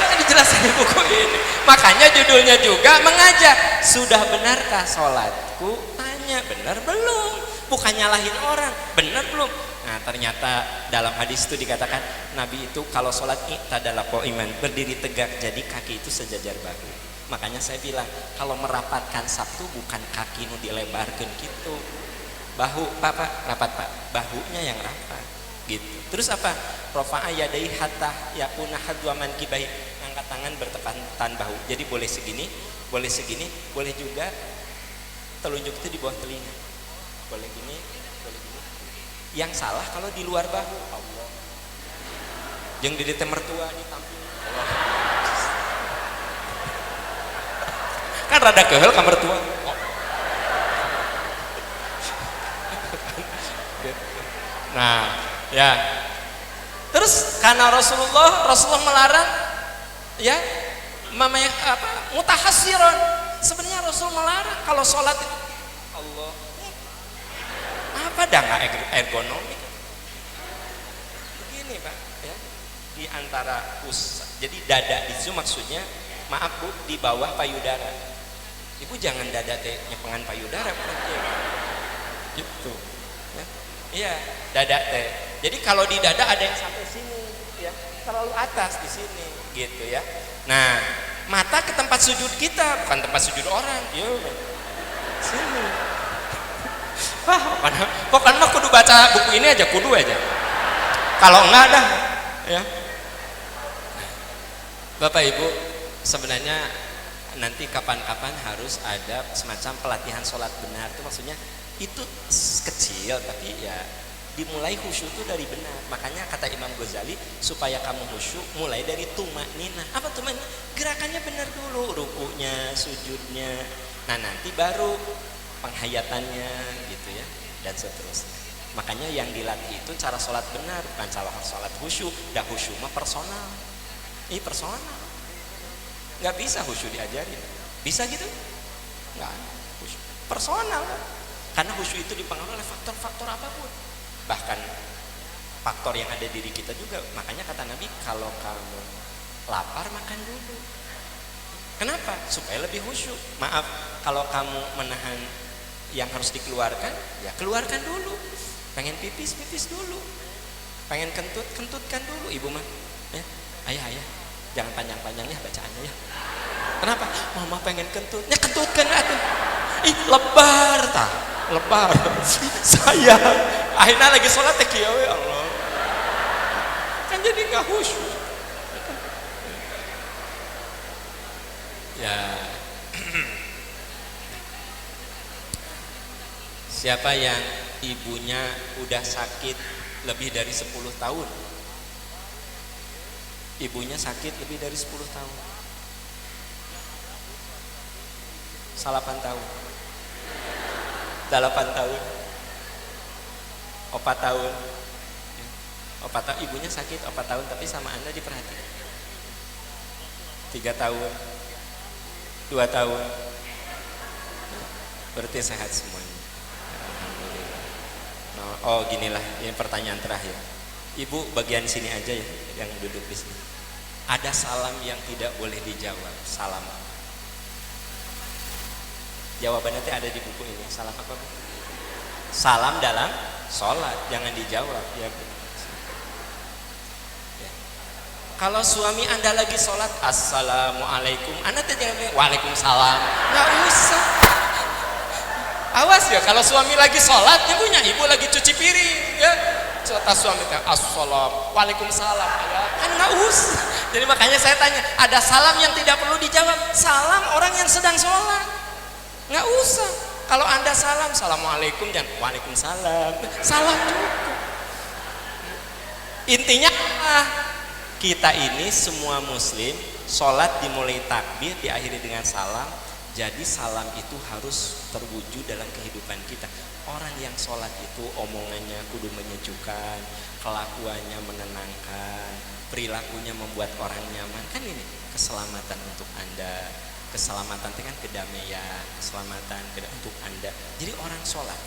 Yang dijelaskan di buku ini. Makanya judulnya juga mengajak. Sudah benarkah sholatku? Tanya, benar belum? Bukan nyalahin orang, benar belum? Nah ternyata dalam hadis itu dikatakan Nabi itu kalau sholat i'tadala qa'iman, berdiri tegak, jadi kaki itu sejajar bahu. Makanya saya bilang kalau merapatkan Sabtu bukan kaki nu dilebarkan gitu, bahu Pak rapat Pak, bahunya yang rapat gitu. Terus apa? Rafa'a yadai hatta yakuna hadwa mankibai, angkat tangan bertepatan bahu. Jadi boleh segini, boleh juga telunjuk itu di bawah telinga. Boleh gini, boleh gini. Yang salah kalau di luar bahu. Allah. Yang di mertua ditampil. Allah. Kan rada kehel kamar tua. Nah, ya. Terus karena Rasulullah melarang ya, mamanya apa? Mutahasiron. Sebenarnya Rasul melarang kalau sholat itu Allah. Apa dah nggak ergonomik? Begini Pak, ya. Di antara pusat. Jadi dada itu maksudnya maaf Bu, di bawah payudara. Ibu jangan dada teh nyepengan payudara berarti ya. Gitu. Ya. Iya, dada teh. Jadi kalau di dada ada yang sampai sini, ya, terlalu atas di sini, gitu ya. Nah, mata ke tempat sujud kita, bukan tempat sujud orang. Yo, sini. Wah, pokoknya mah kudu baca buku ini aja, kudu aja. Kalau enggak dah, ya. Bapak Ibu, sebenarnya nanti kapan-kapan harus ada semacam pelatihan sholat benar. Itu maksudnya itu kecil tapi ya dimulai khusyuk itu dari benar. Makanya kata Imam Ghazali, supaya kamu khusyuk mulai dari tumakninah. Apa tumakninah? Gerakannya benar dulu, rukunya, sujudnya. Nah nanti baru penghayatannya gitu ya, dan seterusnya. Makanya yang dilatih itu cara sholat benar, bukan cara sholat khusyuk. Dah khusyuk mah personal. Ini personal. Nggak bisa khusyuk diajarin. Bisa gitu? Nggak. Khusyuk personal. Karena khusyuk itu dipengaruhi oleh faktor-faktor apapun. Bahkan faktor yang ada di diri kita juga. Makanya kata Nabi, kalau kamu lapar makan dulu. Kenapa? Supaya lebih khusyuk. Maaf, kalau kamu menahan yang harus dikeluarkan, ya keluarkan dulu. Pengen pipis, pipis dulu. Pengen kentut, kentutkan dulu. Ibu mah, ya, ayah, jangan panjang-panjang ya bacaannya ya. Kenapa? Mama pengen kentut, ya kentutkan atuh. Ih, lebar tah, lebar. Saya akhirnya lagi sholat teh kieu ya Allah. Kan jadi nggak khusyuk. Ya. Siapa yang ibunya udah sakit lebih dari 10 tahun? Ibunya sakit lebih dari 10 tahun. 8 tahun. 8 tahun. 4 tahun. 4 tahun ibunya sakit 4 tahun tapi sama Anda diperhatikan. 3 tahun. 2 tahun. Berarti sehat semuanya. Oh ginilah, ini pertanyaan terakhir. Ibu bagian sini aja ya, yang duduk di sini. Ada salam yang tidak boleh dijawab. Salam. Jawabannya ada di buku ini. Salam apa Bu? Salam dalam sholat, jangan dijawab ya Bu. Ya. Kalau suami Anda lagi sholat, assalamualaikum, Anda jangan bilang waalaikumsalam. Nggak usah. Awas ya, kalau suami lagi sholat, ibu lagi cuci piring, ya. Kata suami teh, assalamualaikum, waalaikumsalam, ya. Kan nggak usah. Jadi makanya saya tanya, ada salam yang tidak perlu dijawab. Salam orang yang sedang sholat, nggak usah. Kalau Anda salam, assalamualaikum, jangan waalaikumsalam. Salam cukup. Intinya kita ini semua muslim, sholat dimulai takbir, diakhiri dengan salam. Jadi salam itu harus terwujud dalam kehidupan kita. Orang yang sholat itu omongannya kudu menyejukkan, kelakuannya menenangkan, perilakunya membuat orang nyaman. Kan ini keselamatan untuk Anda, keselamatan itu kan kedamaian, keselamatan untuk Anda. Jadi orang sholat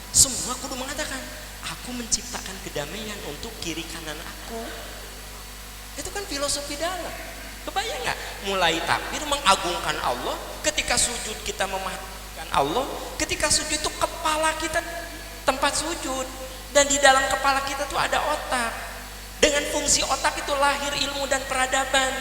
semua kudu mengatakan, aku menciptakan kedamaian untuk kiri kanan aku. Itu kan filosofi dalam. Kebayang nggak? Mulai takbir mengagungkan Allah, ketika sujud kita memahamikan Allah, ketika sujud itu kepala kita tempat sujud, dan di dalam kepala kita tuh ada otak. Dengan fungsi otak itu lahir ilmu dan peradaban.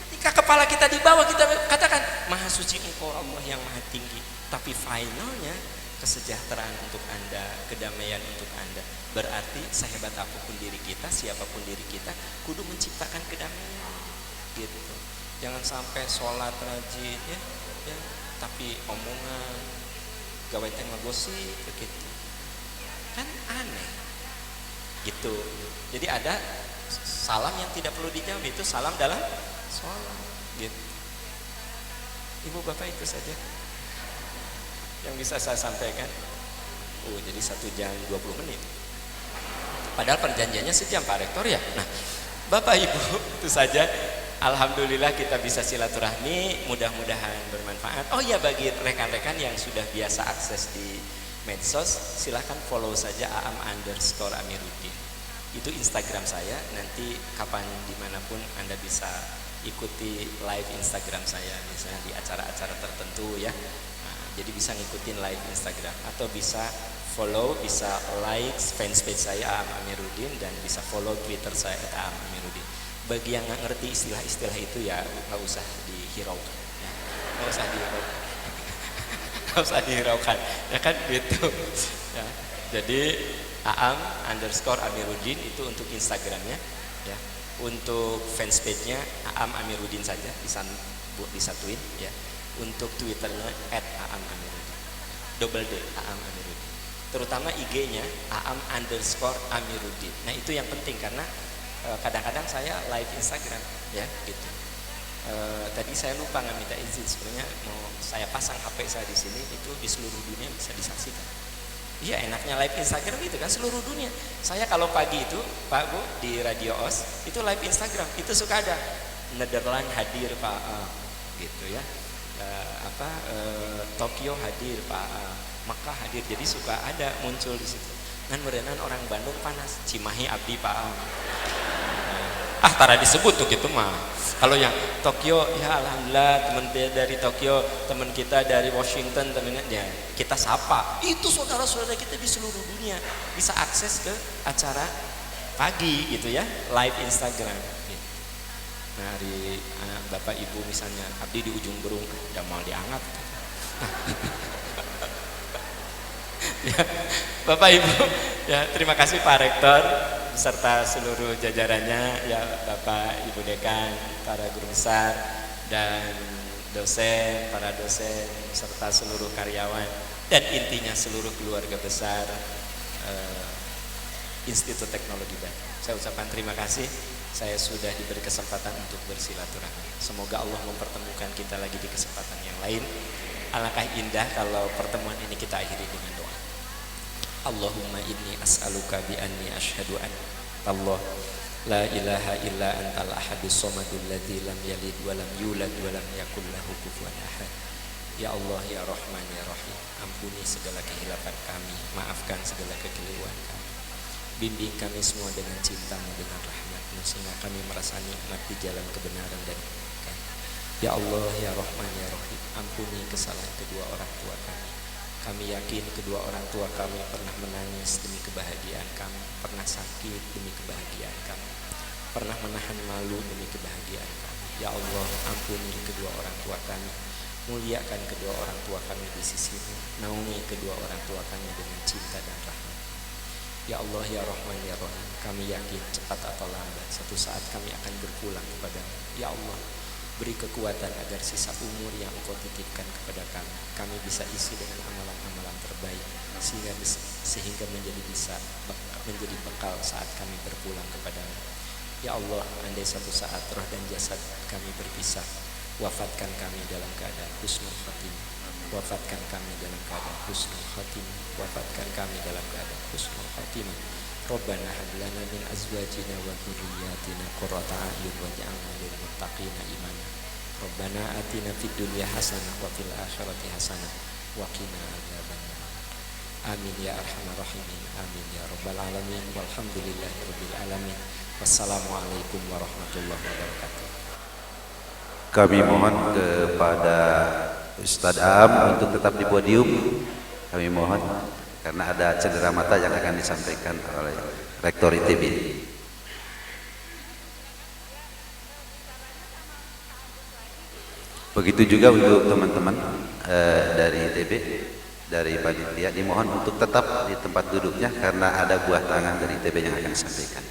Ketika kepala kita di bawah, kita katakan Maha Suci Engkau Allah yang Maha Tinggi. Tapi finalnya kesejahteraan untuk Anda, kedamaian untuk Anda. Berarti sehebat apapun diri kita, siapapun diri kita, kudu menciptakan kedamaian. Gitu. Jangan sampai sholat rajin ya, tapi omongan gawe teh ngagosip begitu. Kan aneh. Gitu. Jadi ada salam yang tidak perlu dijawab, itu salam dalam sholat. Gitu. Ibu bapak itu saja yang bisa saya sampaikan. Jadi 1 jam 20 menit. Padahal perjanjiannya sejam Pak Rektor ya. Nah, Bapak Ibu itu saja. Alhamdulillah kita bisa silaturahmi, mudah-mudahan bermanfaat. Oh ya, bagi rekan-rekan yang sudah biasa akses di medsos, silahkan follow saja @aam_amiruddin. Itu Instagram saya. Nanti kapan dimanapun Anda bisa ikuti live Instagram saya misalnya di acara-acara tertentu ya. Nah, jadi bisa ngikutin live Instagram atau bisa follow, bisa like fanspage saya Aam Amiruddin dan bisa follow Twitter saya Aam Amiruddin. Bagi yang nggak ngerti istilah-istilah itu ya nggak usah dihiraukan, ya. Nggak usah dihiraukan, nggak usah dihiraukan, ya kan gitu. Ya. Jadi Aam_Amiruddin itu untuk Instagramnya, ya. Untuk fanspage-nya Aam Amiruddin saja disatuin, ya. Untuk Twitternya @Aam_Amiruddin, double D Aam Amiruddin. Terutama IG-nya Aam_Amiruddin. Nah itu yang penting karena kadang-kadang saya live Instagram ya gitu. Tadi saya lupa nggak minta izin, sebenarnya mau saya pasang HP saya di sini itu di seluruh dunia bisa disaksikan. Iya enaknya live Instagram gitu kan seluruh dunia. Saya kalau pagi itu Pak Bu di Radio OS itu live Instagram itu suka ada Netherlands hadir Pak gitu ya. Tokyo hadir Pak, Mekah hadir, jadi suka ada muncul di situ. Kan berenang orang Bandung panas, Cimahi abdi Pak. Tara disebut tuh gitu mah. Kalau yang Tokyo, ya alhamdulillah teman dari Tokyo, teman kita dari Washington, temennya kita sapa. Itu saudara-saudara kita di seluruh dunia bisa akses ke acara pagi gitu ya, live Instagram. Gitu. Nah, hari Bapak Ibu misalnya abdi di ujung Berung, udah mau diangkat. Ya, Bapak Ibu, ya terima kasih Pak Rektor beserta seluruh jajarannya, ya Bapak Ibu Dekan, para guru besar dan dosen, para dosen serta seluruh karyawan dan intinya seluruh keluarga besar Institut Teknologi Bandung. Saya ucapkan terima kasih. Saya sudah diberi kesempatan untuk bersilaturahmi. Semoga Allah mempertemukan kita lagi di kesempatan yang lain. Alangkah indah kalau pertemuan ini kita akhiri dengan doa. Allahumma inni as'aluka bi anni asyhadu an Allah la ilaha illa antal ahadus samadul ladzi lam yalid wa lam yulad wa lam yakul lahu kufuwan ahad. Ya Allah ya Rahman ya Rahim, ampuni segala kehilapan kami, maafkan segala kekeliruan kami. Bimbing kami semua dengan cinta-Mu, dengan rahmat-Mu, sehingga kami merasa nikmat di jalan kebenaran dan kebaikan. Ya Allah ya Rahman ya Rahim, ampuni kesalahan kedua orang tua kami. Kami yakin kedua orang tua kami pernah menangis demi kebahagiaan kami, pernah sakit demi kebahagiaan kami, pernah menahan malu demi kebahagiaan kami. Ya Allah, ampuni kedua orang tua kami, muliakan kedua orang tua kami di sisi-Mu, naungi kedua orang tua kami dengan cinta dan rahmat. Ya Allah ya Rahman ya Rahim, kami yakin cepat atau lambat satu saat kami akan berpulang kepada-Mu. Ya Allah, beri kekuatan agar sisa umur yang Engkau titipkan kepada kami bisa isi dengan amalan-amalan terbaik sehingga menjadi bekal saat kami berpulang kepada-Mu. Ya Allah, andai satu saat roh dan jasad kami berpisah, wafatkan kami dalam keadaan husnul khatimah. Wafatkan kami dalam keadaan husnul khatimah. Wafatkan kami dalam keadaan husnul khatimah. Rabbana hab lana min azwajina wa dhurriyyatina qurrata a'yun waj'alna lil muttaqina imama. Rabbana atina fid dunya hasanah wa fil akhirati hasanah wa qina adzabannar. Amin ya arhamar rahimin. Amin ya rabbal alamin. Walhamdulillahirabbil alamin. Wassalamualaikum warahmatullahi wabarakatuh. Kami mohon kepada Ustadz Aam untuk tetap di podium. Kami mohon karena ada cedera mata yang akan disampaikan oleh Rektor ITB. Begitu juga untuk teman-teman dari ITB, dari panitia, dimohon untuk tetap di tempat duduknya karena ada buah tangan dari ITB yang akan disampaikan.